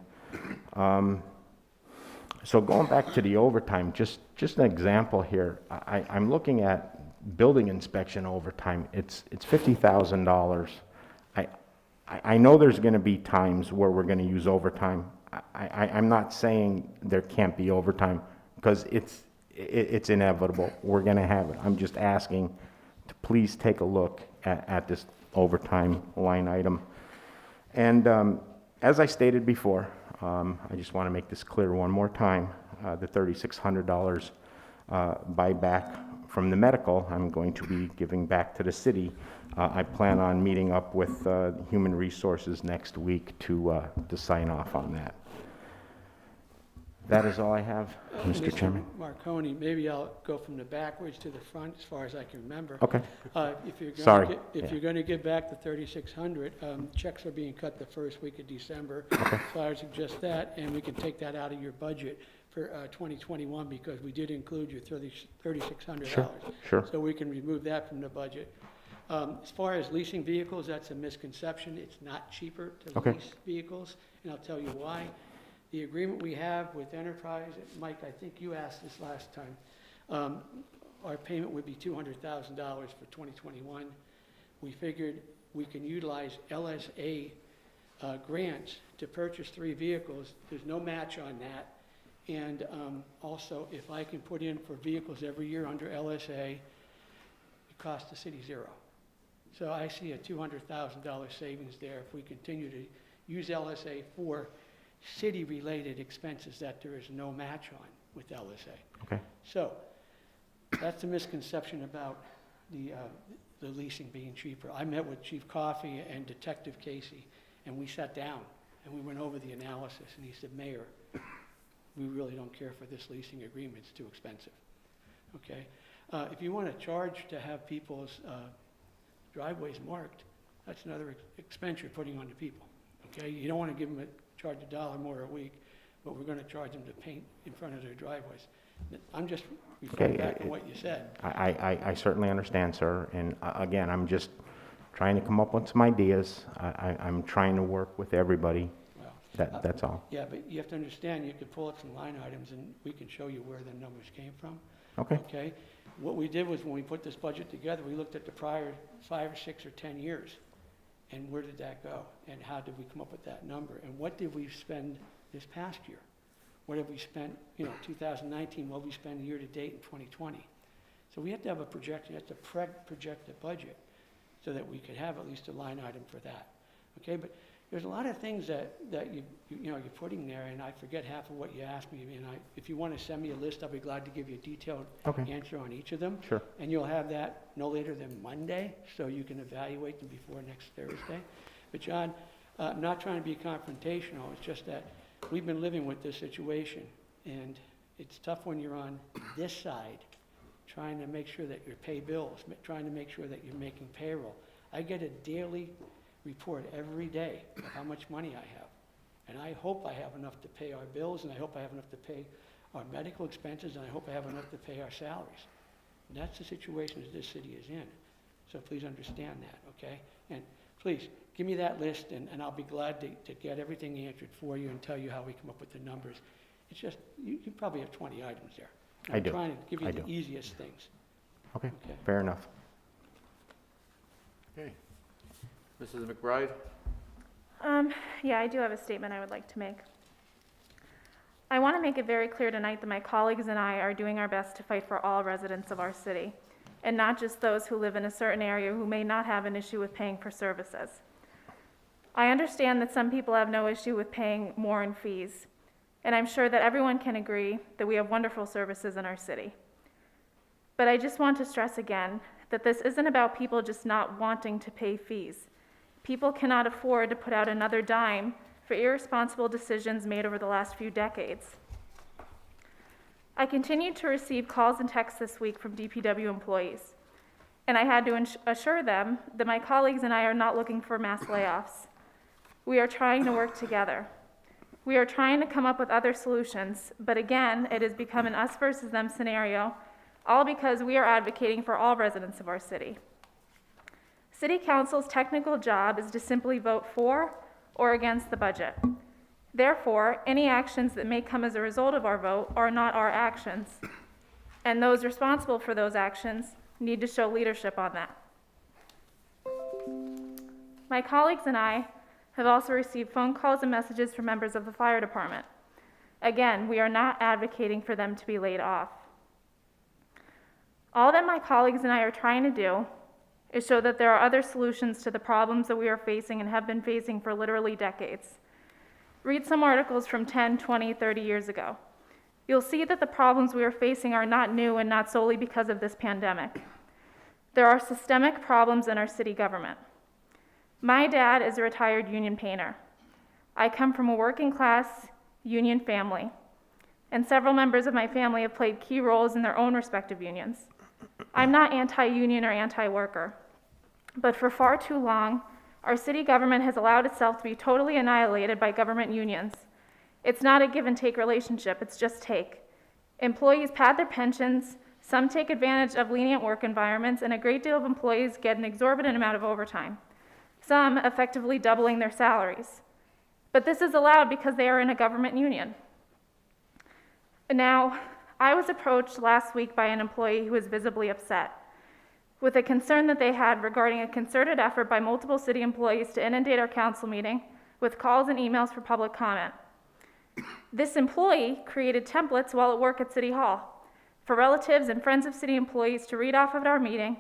So going back to the overtime, just an example here. I'm looking at building inspection overtime. It's $50,000. I know there's going to be times where we're going to use overtime. I'm not saying there can't be overtime, because it's inevitable. We're going to have it. I'm just asking to please take a look at this overtime line item. And as I stated before, I just want to make this clear one more time. The $3,600 buyback from the medical, I'm going to be giving back to the city. I plan on meeting up with Human Resources next week to sign off on that. That is all I have, Mr. Chairman. Marconi, maybe I'll go from the backwards to the front as far as I can remember. Okay. If you're going Sorry. to if Yeah. you're going to give back the 3,600, checks are being cut the first week of December. Okay. So I would suggest that, and we can take that out of your budget for 2021 because we did include your $3,600. Sure. So we can remove that from the budget. As far as leasing vehicles, that's a misconception. It's not cheaper to Okay. lease vehicles, and I'll tell you why. The agreement we have with Enterprise, Mike, I think you asked this last time, our payment would be $200,000 for 2021. We figured we can utilize LSA grants to purchase 3 vehicles. There's no match on that. And also, if I can put in for vehicles every year under LSA, it costs the city $0. So I see a $200,000 savings there if we continue to use LSA for city-related expenses that there is no match on with LSA. Okay. So that's a misconception about the leasing being cheaper. I met with Chief Coffey and Detective Casey, and we sat down and we went over the analysis, and he said, Mayor, we really don't care for this leasing agreement. It's too expensive. Okay? If you want to charge to have people's driveways marked, that's another expense you're putting on the people. Okay? You don't want to give them charge $1 more a week, but we're going to charge them to paint in front of their driveways. I'm just referring back to what you said. I certainly understand, sir. And again, I'm just trying to come up with some ideas. I'm trying to work with everybody. That's all. Yeah, but you have to understand, you can pull up some line items and we can show you where the numbers came from. Okay. Okay? What we did was when we put this budget together, we looked at the prior 5 or 6 or 10 years. And where did that go? And how did we come up with that number? And what did we spend this past year? What have we spent, 2019, what we spend year to date in 2020? So we have to have a projection, have to project the budget so that we could have at least a line item for that. Okay, but there's a lot of things that you're putting there, and I forget half of what you asked me. And if you want to send me a list, I'll be glad to give you a detailed answer on each of them. Sure. And you'll have that no later than Monday, so you can evaluate them before next Thursday. But John, I'm not trying to be confrontational. It's just that we've been living with this situation, and it's tough when you're on this side, trying to make sure that you pay bills, trying to make sure that you're making payroll. I get a daily report every day of how much money I have. And I hope I have enough to pay our bills, and I hope I have enough to pay our medical expenses, and I hope I have enough to pay our salaries. And that's the situation that this city is in. So please understand that, okay? And please, give me that list, and I'll be glad to get everything answered for you and tell you how we come up with the numbers. It's just, you probably have 20 items there. I do. I'm trying to give you I the do. easiest things. Okay. Fair enough. Okay. Mrs. McBride? Yeah, I do have a statement I would like to make. I want to make it very clear tonight that my colleagues and I are doing our best to fight for all residents of our city, and not just those who live in a certain area who may not have an issue with paying for services. I understand that some people have no issue with paying more in fees, and I'm sure that everyone can agree that we have wonderful services in our city. But I just want to stress again that this isn't about people just not wanting to pay fees. People cannot afford to put out another dime for irresponsible decisions made over the last few decades. I continued to receive calls and texts this week from DPW employees, and I had to assure them that my colleagues and I are not looking for mass layoffs. We are trying to work together. We are trying to come up with other solutions, but again, it has become an us versus them scenario, all because we are advocating for all residents of our city. City Council's technical job is to simply vote for or against the budget. Therefore, any actions that may come as a result of our vote are not our actions, and those responsible for those actions need to show leadership on that. My colleagues and I have also received phone calls and messages from members of the fire department. Again, we are not advocating for them to be laid off. All that my colleagues and I are trying to do is show that there are other solutions to the problems that we are facing and have been facing for literally decades. Read some articles from 10, 20, 30 years ago. You'll see that the problems we are facing are not new and not solely because of this pandemic. There are systemic problems in our city government. My dad is a retired union painter. I come from a working class union family. and several members of my family have played key roles in their own respective unions. I'm not anti-union or anti-worker, but for far too long, our city government has allowed itself to be totally annihilated by government unions. It's not a give and take relationship, it's just take. Employees pad their pensions, some take advantage of lenient work environments, and a great deal of employees get an exorbitant amount of overtime, some effectively doubling their salaries. But this is allowed because they are in a government union. Now, I was approached last week by an employee who was visibly upset with a concern that they had regarding a concerted effort by multiple city employees to inundate our council meeting with calls and emails for public comment. This employee created templates while at work at City Hall for relatives and friends of city employees to read off of our meeting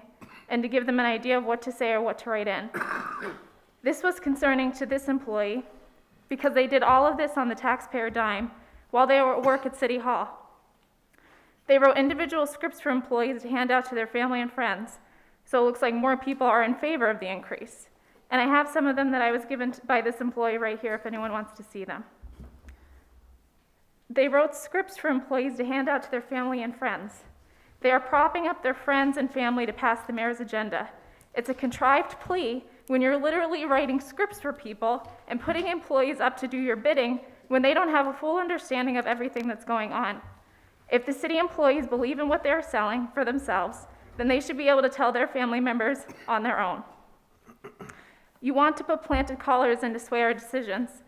and to give them an idea of what to say or what to write in. This was concerning to this employee because they did all of this on the taxpayer dime while they were at work at City Hall. They wrote individual scripts for employees to hand out to their family and friends, so it looks like more people are in favor of the increase. And I have some of them that I was given by this employee right here if anyone wants to see them. They wrote scripts for employees to hand out to their family and friends. They are propping up their friends and family to pass the mayor's agenda. It's a contrived plea when you're literally writing scripts for people and putting employees up to do your bidding when they don't have a full understanding of everything that's going on. If the city employees believe in what they're selling for themselves, then they should be able to tell their family members on their own. You want to put planted collars and to sway our decisions,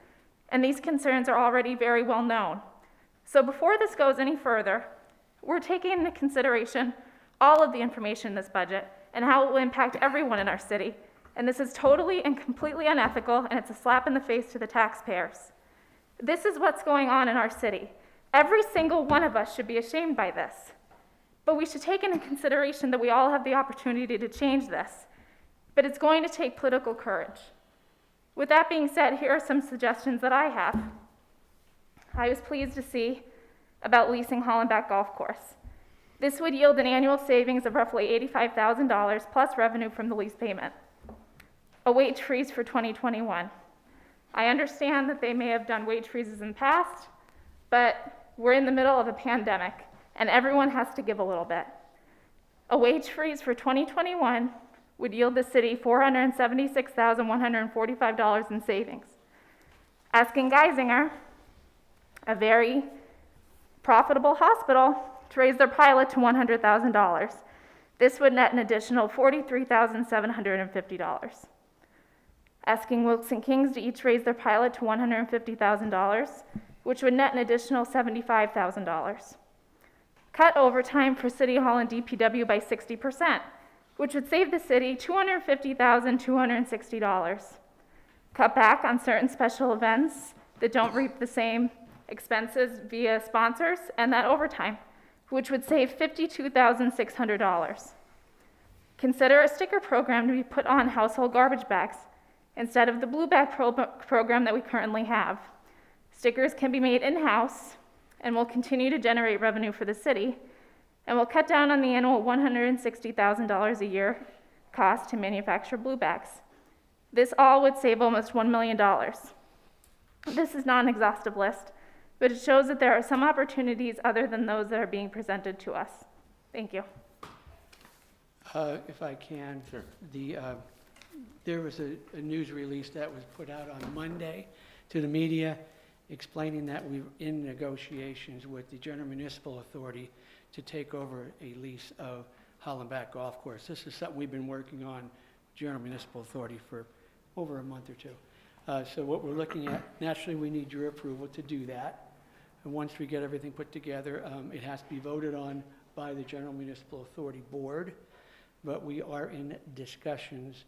and these concerns are already very well known. So before this goes any further, we're taking into consideration all of the information in this budget and how it will impact everyone in our city. And this is totally and completely unethical, and it's a slap in the face to the taxpayers. This is what's going on in our city. Every single one of us should be ashamed by this. But we should take into consideration that we all have the opportunity to change this. But it's going to take political courage. With that being said, here are some suggestions that I have. I was pleased to see about leasing Hollenbach Golf Course. This would yield an annual savings of roughly $85,000 plus revenue from the lease payment. A wage freeze for 2021. I understand that they may have done wage freezes in the past, but we're in the middle of a pandemic and everyone has to give a little bit. A wage freeze for 2021 would yield the city $476,145 in savings. Asking Geisinger, a very profitable hospital, to raise their pilot to $100,000. This would net an additional $43,750. Asking Wilkes and Kings to each raise their pilot to $150,000, which would net an additional $75,000. Cut overtime for City Hall and DPW by 60%, which would save the city $250,260. Cut back on certain special events that don't reap the same expenses via sponsors and that overtime, which would save $52,600. Consider a sticker program to be put on household garbage bags instead of the blue bag program that we currently have. Stickers can be made in-house and will continue to generate revenue for the city and will cut down on the annual $160,000 a year cost to manufacture blue bags. This all would save almost $1 million. This is not an exhaustive list, but it shows that there are some opportunities other than those that are being presented to us. Thank you. If I can. Sure. There was a news release that was put out on Monday to the media explaining that we were in negotiations with the General Municipal Authority to take over a lease of Hollenbach Golf Course. This is something we've been working on, General Municipal Authority, for over a month or two. So what we're looking at, naturally we need your approval to do that. And once we get everything put together, it has to be voted on by the General Municipal Authority Board, but we are in discussions.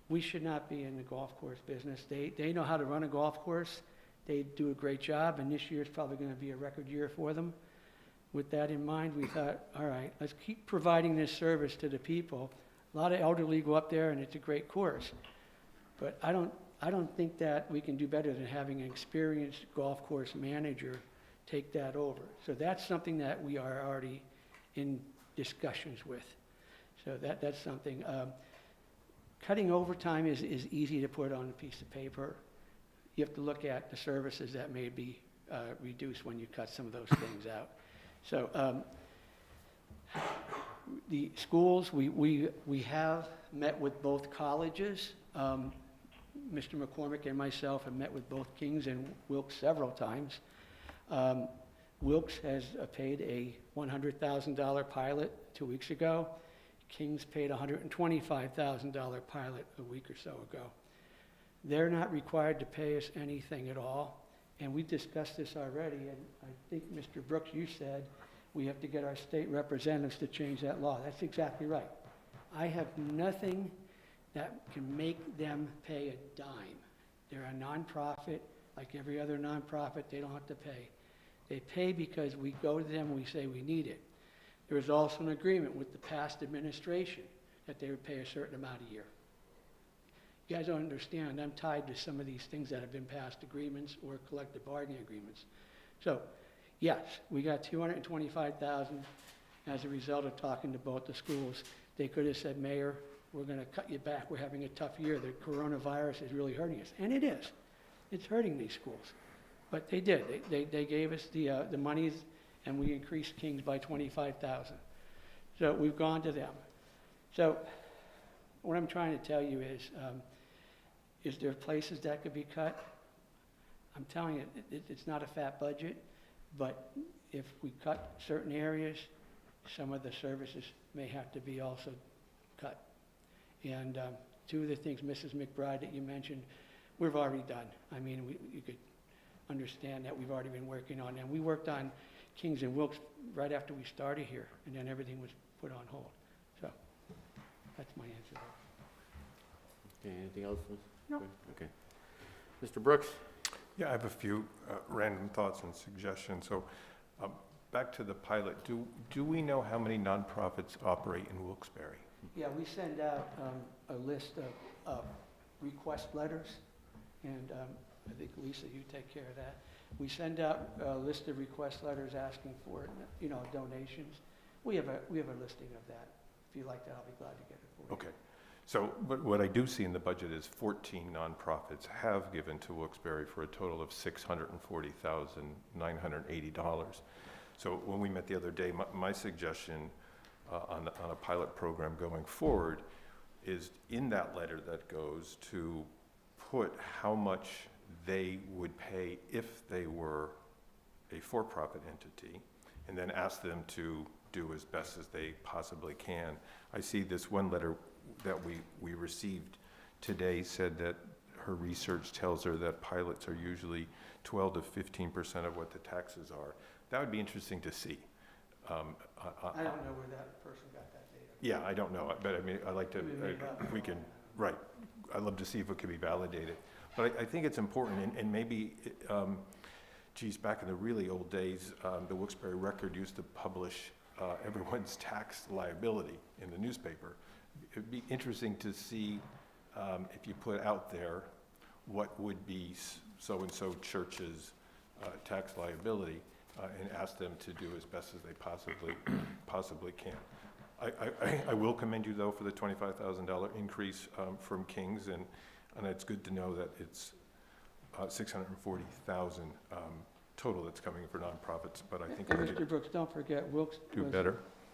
We should not be in the golf course business. They know how to run a golf course. They do a great job, and this year is probably going to be a record year for them. With that in mind, we thought, all right, let's keep providing this service to the people. A lot of elderly go up there, and it's a great course. But I don't think that we can do better than having an experienced golf course manager take that over. So that's something that we are already in discussions with. So that's something. Cutting overtime is easy to put on a piece of paper. You have to look at the services that may be reduced when you cut some of those things out. So the schools, we have met with both colleges. Mr. McCormick and myself have met with both Kings and Wilkes several times. Wilkes has paid a $100,000 pilot 2 weeks ago. Kings paid a $125,000 pilot a week or so ago. They're not required to pay us anything at all, and we discussed this already, and I think, Mr. Brooks, you said we have to get our state representatives to change that law. That's exactly right. I have nothing that can make them pay a dime. They're a nonprofit, like every other nonprofit, they don't have to pay. They pay because we go to them and we say we need it. There was also an agreement with the past administration that they would pay a certain amount a year. You guys don't understand, I'm tied to some of these things that have been past agreements or collective bargaining agreements. So, yes, we got $225,000 as a result of talking to both the schools. They could have said, Mayor, we're going to cut you back. We're having a tough year. The coronavirus is really hurting us. And it is. It's hurting these schools. But they did. They gave us the monies, and we increased Kings by $25,000. So we've gone to them. So what I'm trying to tell you is there places that could be cut? I'm telling you, it's not a fat budget, but if we cut certain areas, some of the services may have to be also cut. And two of the things, Mrs. McBride, that you mentioned, we've already done. I mean, you could understand that we've already been working on them. We worked on Kings and Wilkes right after we started here, and then everything was put on hold. So that's my answer. Okay, anything else? No. Okay. Mr. Brooks? Yeah, I have a few random thoughts and suggestions. So back to the pilot, do we know how many nonprofits operate in Wilkes-Barre? Yeah, we send out a list of request letters, and I think, Lisa, you take care of that. We send out a list of request letters asking for, donations. We have a listing of that. If you like that, I'll be glad to get it for you. Okay. So what I do see in the budget is 14 nonprofits have given to Wilkes-Barre for a total of $640,980. So when we met the other day, my suggestion on a pilot program going forward is in that letter that goes to put how much they would pay if they were a for-profit entity, and then ask them to do as best as they possibly can. I see this one letter that we received today said that her research tells her that pilots are usually 12 to 15% of what the taxes are. That would be interesting to see. I don't know where that person got that data. Yeah, I don't know, but I mean, I'd like to, if we can, right. I'd love to see if it could be validated. But I think it's important, and maybe, geez, back in the really old days, the Wilkes-Barre Record used to publish everyone's tax liability in the newspaper. It'd be interesting to see if you put out there what would be so-and-so church's tax liability, and ask them to do as best as they possibly can. I will commend you, though, for the $25,000 increase from Kings, and it's good to know that it's $640,000 total that's coming for nonprofits. But I think and Mr. Brooks, don't forget Wilkes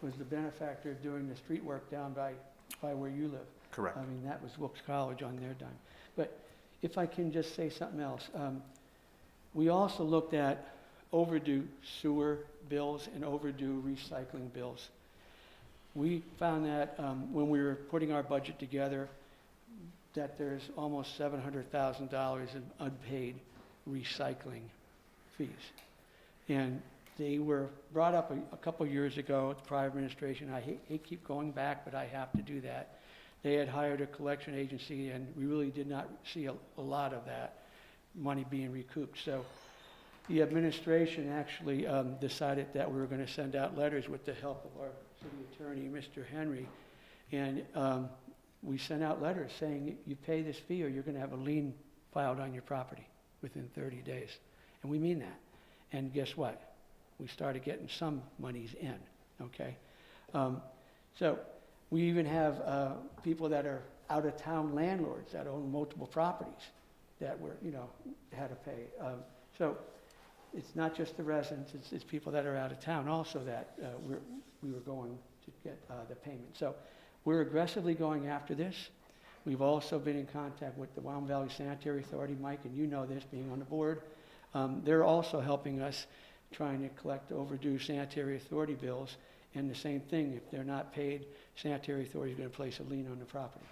was the benefactor of doing the street work down by where you live. Correct. I mean, that was Wilkes College on their dime. But if I can just say something else, we also looked at overdue sewer bills and overdue recycling bills. We found that when we were putting our budget together, that there's almost $700,000 in unpaid recycling fees. And they were brought up a couple years ago at the prior administration. I hate keep going back, but I have to do that. They had hired a collection agency, and we really did not see a lot of that money being recouped. So the administration actually decided that we were going to send out letters with the help of our city attorney, Mr. Henry, and we sent out letters saying, you pay this fee or you're going to have a lien filed on your property within 30 days. And we mean that. And guess what? We started getting some monies in, okay? So we even have people that are out-of-town landlords that own multiple properties that were, had to pay. So it's not just the residents, it's people that are out of town also that we were going to get the payment. So we're aggressively going after this. We've also been in contact with the Wyoming Valley Sanitary Authority, Mike, and you know this, being on the board. They're also helping us trying to collect overdue sanitary authority bills. And the same thing, if they're not paid, sanitary authority is going to place a lien on the property.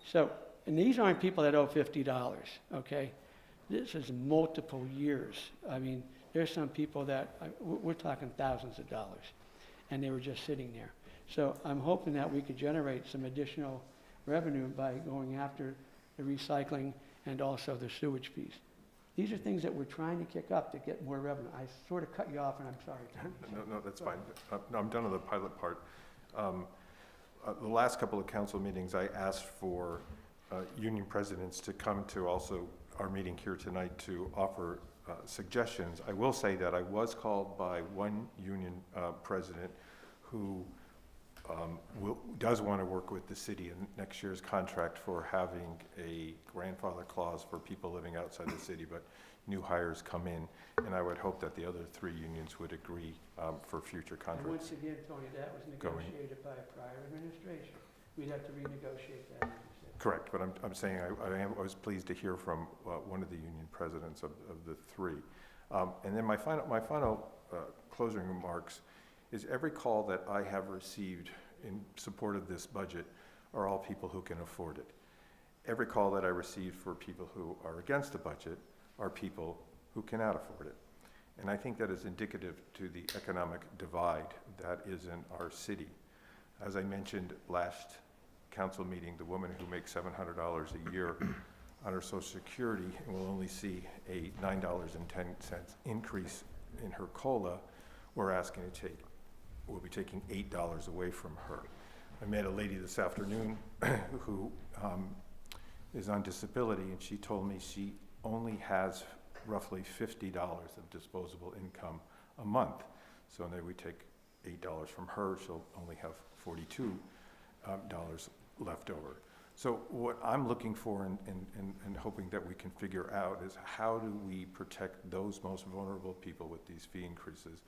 So, and these aren't people that owe $50, okay? This is multiple years. I mean, there's some people that, we're talking thousands of dollars, and they were just sitting there. So I'm hoping that we could generate some additional revenue by going after the recycling and also the sewage fees. These are things that we're trying to kick up to get more revenue. I sort of cut you off, and I'm sorry, Tom. No, that's fine. No, I'm done on the pilot part. The last couple of council meetings, I asked for union presidents to come to also our meeting here tonight to offer suggestions. I will say that I was called by one union president who does want to work with the city in next year's contract for having a grandfather clause for people living outside the city, but new hires come in, and I would hope that the other three unions would agree for future And contracts. once again, Tony, that was negotiated by a prior administration. We'd have to renegotiate that. Like you said. Correct, but I'm saying I was pleased to hear from one of the union presidents of the three. And then my final closing remarks is every call that I have received in support of this budget are all people who can afford it. Every call that I receive for people who are against the budget are people who cannot afford it. And I think that is indicative to the economic divide that is in our city. As I mentioned last council meeting, the woman who makes $700 a year on her Social Security and will only see a $9.10 increase in her COLA, we'll be taking $8 away from her. I met a lady this afternoon who is on disability, and she told me she only has roughly $50 of disposable income a month. So then we take $8 from her, she'll only have $42 left over. So what I'm looking for and hoping that we can figure out is how do we protect those most vulnerable people with these fee increases?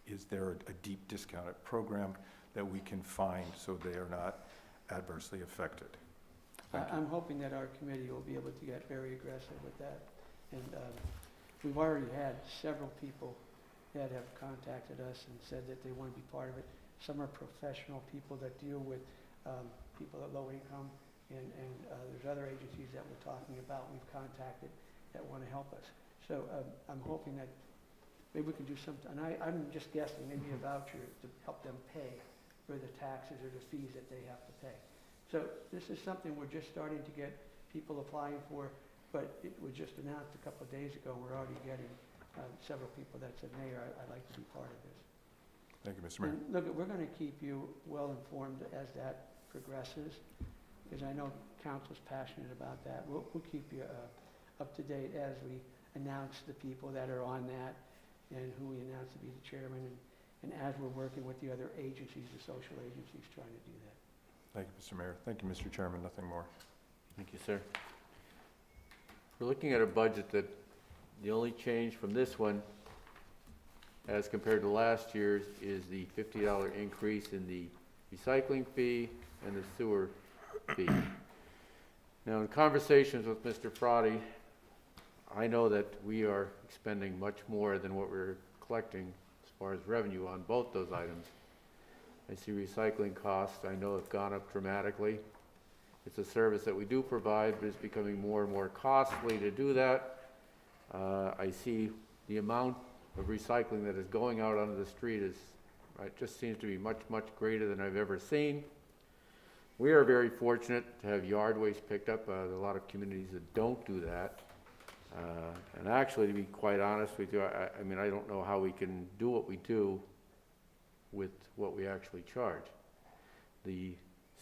Is there a deep discounted program that we can find so they are not adversely affected? I'm hoping that our committee will be able to get very aggressive with that. And we've already had several people that have contacted us and said that they want to be part of it. Some are professional people that deal with people at low income, and there's other agencies that we're talking about, we've contacted, that want to help us. So I'm hoping that maybe we can do something, and I'm just guessing, maybe a voucher to help them pay for the taxes or the fees that they have to pay. So this is something we're just starting to get people applying for, but it was just announced a couple of days ago. We're already getting several people that said, Mayor, I'd like to be part of this. Thank you, Mr. Mayor. And look, we're going to keep you well informed as that progresses, because I know council's passionate about that. We'll keep you up to date as we announce the people that are on that and who we announce to be the chairman, and as we're working with the other agencies, the social agencies, trying to do that. Thank you, Mr. Mayor. Thank you, Mr. Chairman. Nothing more. Thank you, sir. We're looking at a budget that the only change from this one as compared to last year's is the $50 increase in the recycling fee and the sewer fee. Now, in conversations with Mr. Fraudy, I know that we are expending much more than what we're collecting as far as revenue on both those items. I see recycling costs, I know, have gone up dramatically. It's a service that we do provide, but it's becoming more and more costly to do that. I see the amount of recycling that is going out onto the street it just seems to be much, much greater than I've ever seen. We are very fortunate to have yard waste picked up. There are a lot of communities that don't do that. And actually, to be quite honest with you, I mean, I don't know how we can do what we do with what we actually charge. The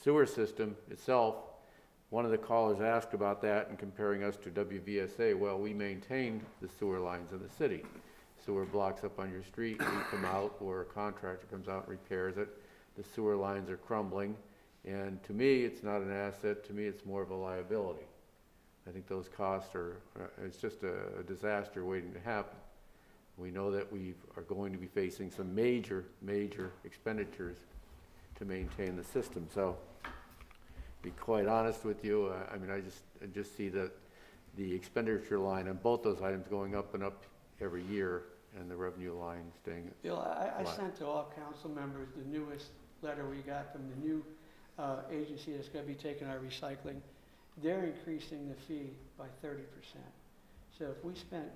sewer system itself, one of the callers asked about that and comparing us to WVSA. Well, we maintain the sewer lines in the city. Sewer blocks up on your street, we come out, or a contractor comes out and repairs it. The sewer lines are crumbling, and to me, it's not an asset. To me, it's more of a liability. I think those costs are, it's just a disaster waiting to happen. We know that we are going to be facing some major expenditures to maintain the system. So, to be quite honest with you, I mean, I just see that the expenditure line on both those items going up and up every year, and the revenue line staying Bill, I flat. sent to all council members the newest letter we got from the new agency that's going to be taking our recycling. They're increasing the fee by 30%. So if we spent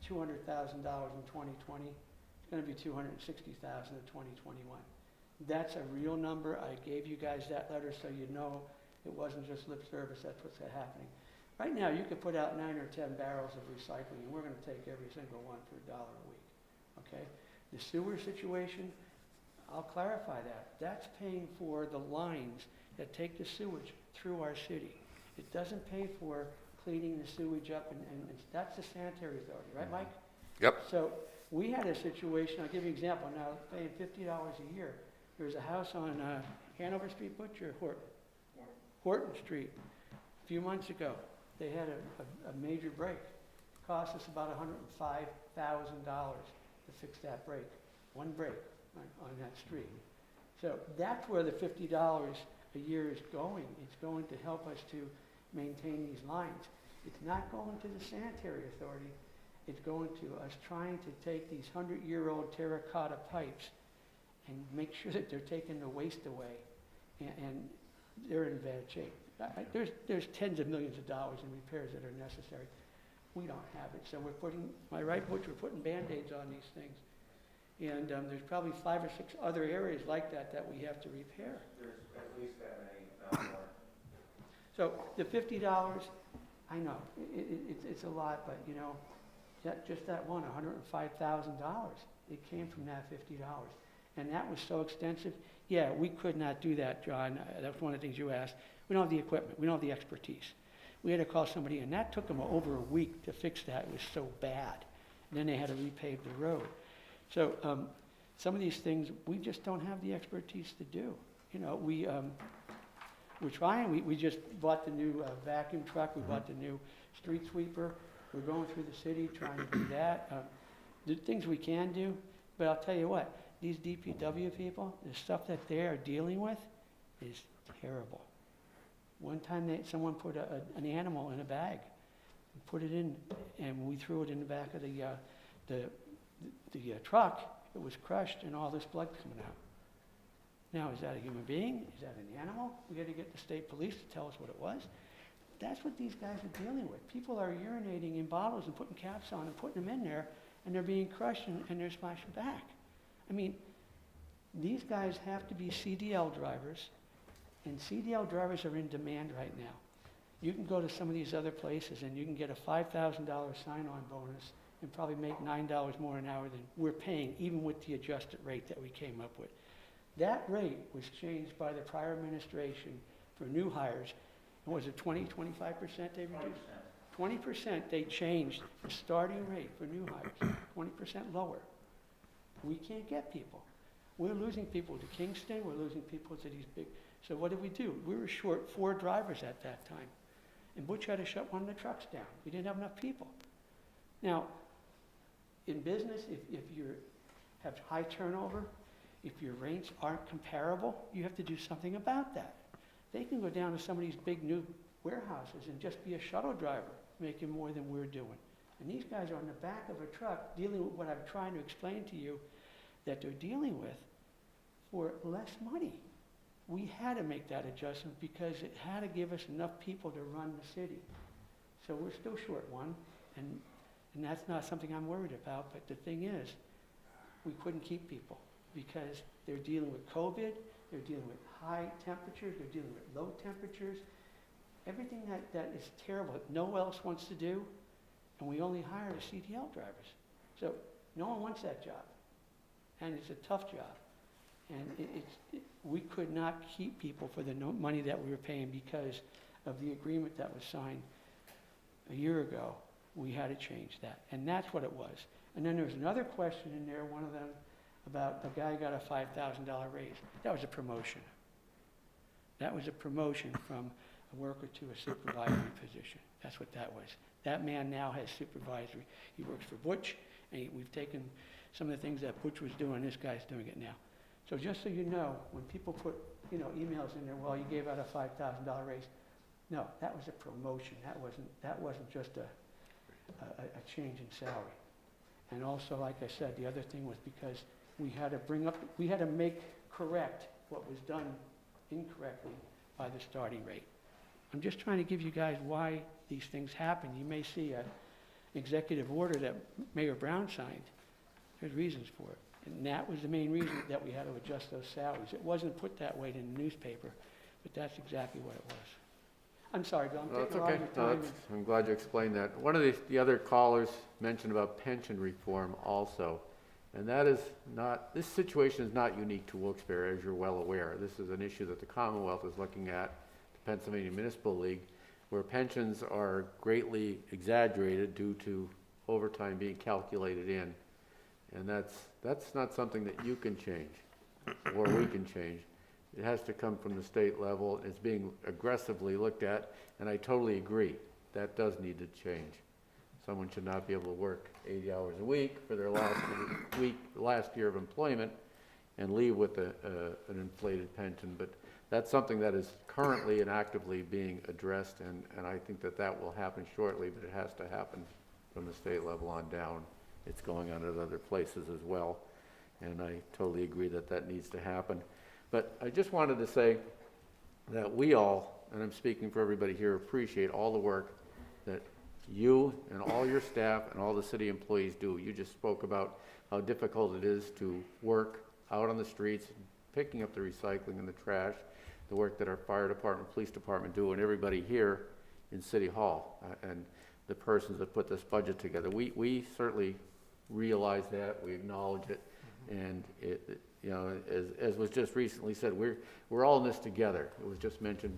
$200,000 in 2020, it's going to be $260,000 in 2021. That's a real number. I gave you guys that letter so you know it wasn't just lip service. That's what's happening. Right now, you could put out 9 or 10 barrels of recycling, and we're going to take every single one for $1 a week. Okay? The sewer situation, I'll clarify that. That's paying for the lines that take the sewage through our city. It doesn't pay for cleaning the sewage up, and that's the sanitary authority, right, Mike? Yep. So we had a situation, I'll give you an example now, paying $50 a year. There was a house on Hanover Street, Butcher, Horton Street, a few months ago. They had a major break. It cost us about $105,000 to fix that break, one break on that street. So that's where the $50 a year is going. It's going to help us to maintain these lines. It's not going to the sanitary authority. It's going to us trying to take these 100-year-old terracotta pipes and make sure that they're taking the waste away, and they're in bad shape. There's tens of millions of dollars in repairs that are necessary. We don't have it, so we're putting, am I right, Butch? We're putting Band-Aids on these things. And there's probably 5 or 6 other areas like that that we have to repair. There's at least that many, not more. So the $50, I know, it's a lot, but you know, just that one, $105,000, it came from that $50. And that was so extensive. Yeah, we could not do that, John. That's one of the things you asked. We don't have the equipment. We don't have the expertise. We had to call somebody, and that took them over a week to fix that. It was so bad. And then they had to repave the road. So some of these things, we just don't have the expertise to do. You know, we're trying. We just bought the new vacuum truck. We bought the new street sweeper. We're going through the city trying to do that. The things we can do, but I'll tell you what, these DPW people, the stuff that they are dealing with is terrible. One time someone put an animal in a bag, and put it in, and when we threw it in the back of the truck, it was crushed and all this blood coming out. Now, is that a human being? Is that an animal? We got to get the state police to tell us what it was. That's what these guys are dealing with. People are urinating in bottles and putting caps on and putting them in there, and they're being crushed and they're splashing back. I mean, these guys have to be CDL drivers, and CDL drivers are in demand right now. You can go to some of these other places and you can get a $5,000 sign-on bonus and probably make $9 more an hour than we're paying, even with the adjusted rate that we came up with. That rate was changed by the prior administration for new hires. And was it 20, 25% they reduced? 20% they changed the starting rate for new hires, 20% lower. We can't get people. We're losing people to Kingston, we're losing people to these big, so what did we do? We were short 4 drivers at that time. And Butch had to shut one of the trucks down. We didn't have enough people. Now, in business, if you have high turnover, if your rates aren't comparable, you have to do something about that. They can go down to some of these big new warehouses and just be a shuttle driver, making more than we're doing. And these guys are on the back of a truck dealing with what I'm trying to explain to you that they're dealing with for less money. We had to make that adjustment because it had to give us enough people to run the city. So we're still short one, and that's not something I'm worried about, but the thing is, we couldn't keep people because they're dealing with COVID, they're dealing with high temperatures, they're dealing with low temperatures, everything that is terrible that no one else wants to do, and we only hire the CDL drivers. So no one wants that job, and it's a tough job. And we could not keep people for the money that we were paying because of the agreement that was signed a year ago. We had to change that, and that's what it was. And then there was another question in there, one of them, about a guy got a $5,000 raise. That was a promotion. That was a promotion from a worker to a supervisory position. That's what that was. That man now has supervisory. He works for Butch, And we've taken some of the things that Butch was doing, this guy's doing it now. So just so you know, when people put, emails in there, well, you gave out a $5,000 raise. No, that was a promotion. That wasn't just a change in salary. And also, like I said, the other thing was because we had to make correct what was done incorrectly by the starting rate. I'm just trying to give you guys why these things happen. You may see an executive order that Mayor Brown signed. There's reasons for it. And that was the main reason that we had to adjust those salaries. It wasn't put that way in the newspaper, but that's exactly what it was. I'm sorry, Bill, I'm No, taking a that's lot okay. of your No, time. I'm glad you explained that. One of the other callers mentioned about pension reform also. And that is not, this situation is not unique to Wilkes-Barre, as you're well aware. This is an issue that the Commonwealth is looking at, the Pennsylvania Municipal League, where pensions are greatly exaggerated due to overtime being calculated in. And that's not something that you can change, or we can change. It has to come from the state level. It's being aggressively looked at, and I totally agree. That does need to change. Someone should not be able to work 80 hours a week for their last year of employment and leave with an inflated pension. But that's something that is currently and actively being addressed, and I think that will happen shortly, but it has to happen from the state level on down. It's going on at other places as well, and I totally agree that needs to happen. But I just wanted to say that we all, and I'm speaking for everybody here, appreciate all the work that you and all your staff and all the city employees do. You just spoke about how difficult it is to work out on the streets, picking up the recycling and the trash, the work that our fire department, police department do, and everybody here in City Hall, and the persons that put this budget together. We certainly realize that, we acknowledge it, and it as was just recently said, we're all in this together. It was just mentioned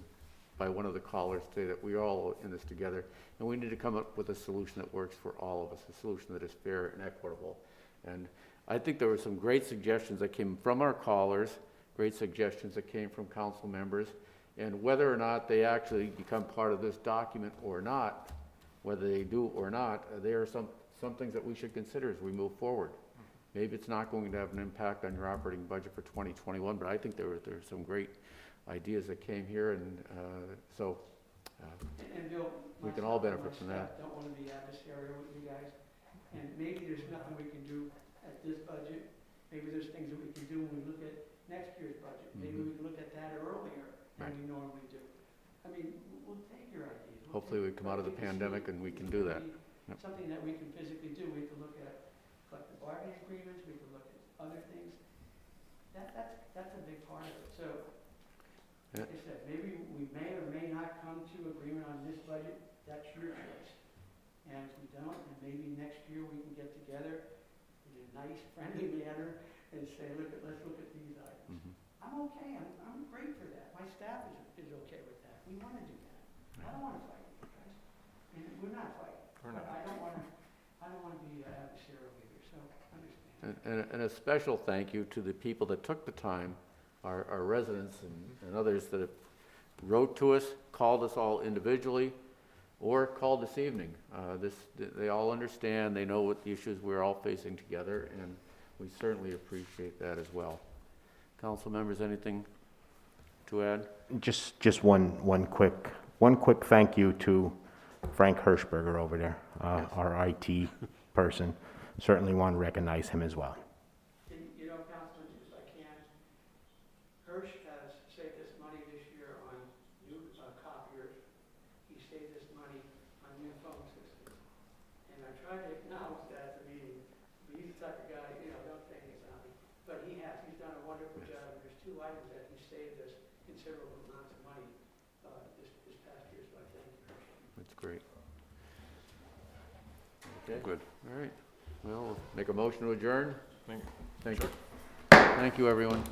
by one of the callers today that we're all in this together, and we need to come up with a solution that works for all of us, a solution that is fair and equitable. And I think there were some great suggestions that came from our callers, great suggestions that came from council members, and whether or not they actually become part of this document or not, whether they do or not, there are some things that we should consider as we move forward. Maybe it's not going to have an impact on your operating budget for 2021, but I think there were some great ideas that came here, and And Bill, we can all benefit from I that. don't want to be adversarial with you guys, and maybe there's nothing we can do at this budget. Maybe there's things that we can do when we look at next year's budget. Maybe we can look at that earlier than we normally do. I mean, we'll take your ideas. Hopefully we come out of the pandemic and we can do that. Yep. Something that we can physically do. We can look at collective bargaining agreements, we can look at other things. That's a big part of it. So, like I said, maybe we may or may not come to agreement on this budget. That's your choice. And if we don't, then maybe next year we can get together in a nice, friendly manner and say, let's look at these items. I'm okay. I'm great for that. My staff is okay with that. We want to do that. I don't want to fight you guys. And we're not fighting. But I don't want to be adversarial either. So understand. And a special thank you to the people that took the time, our residents and others that have wrote to us, called us all individually, or called this evening. They all understand, they know what the issues we're all facing together, and we certainly appreciate that as well. Council members, anything to add? Just one quick thank you to Frank Hirschberger over there, our IT person. Certainly want to recognize him as well. You know, Councilman, if I can, Hirsch has saved us money this year on new copiers. He saved us money on new phone systems. And I tried to acknowledge that at the meeting. But he's the type of guy, don't say anything on me. But he has. He's done a wonderful job. And there's two items that he saved us considerable amounts of money this past year. So I thank you, Hirsch. That's great. Okay. Good. All right. Well, make a motion to adjourn. Thank you. Thank you, everyone.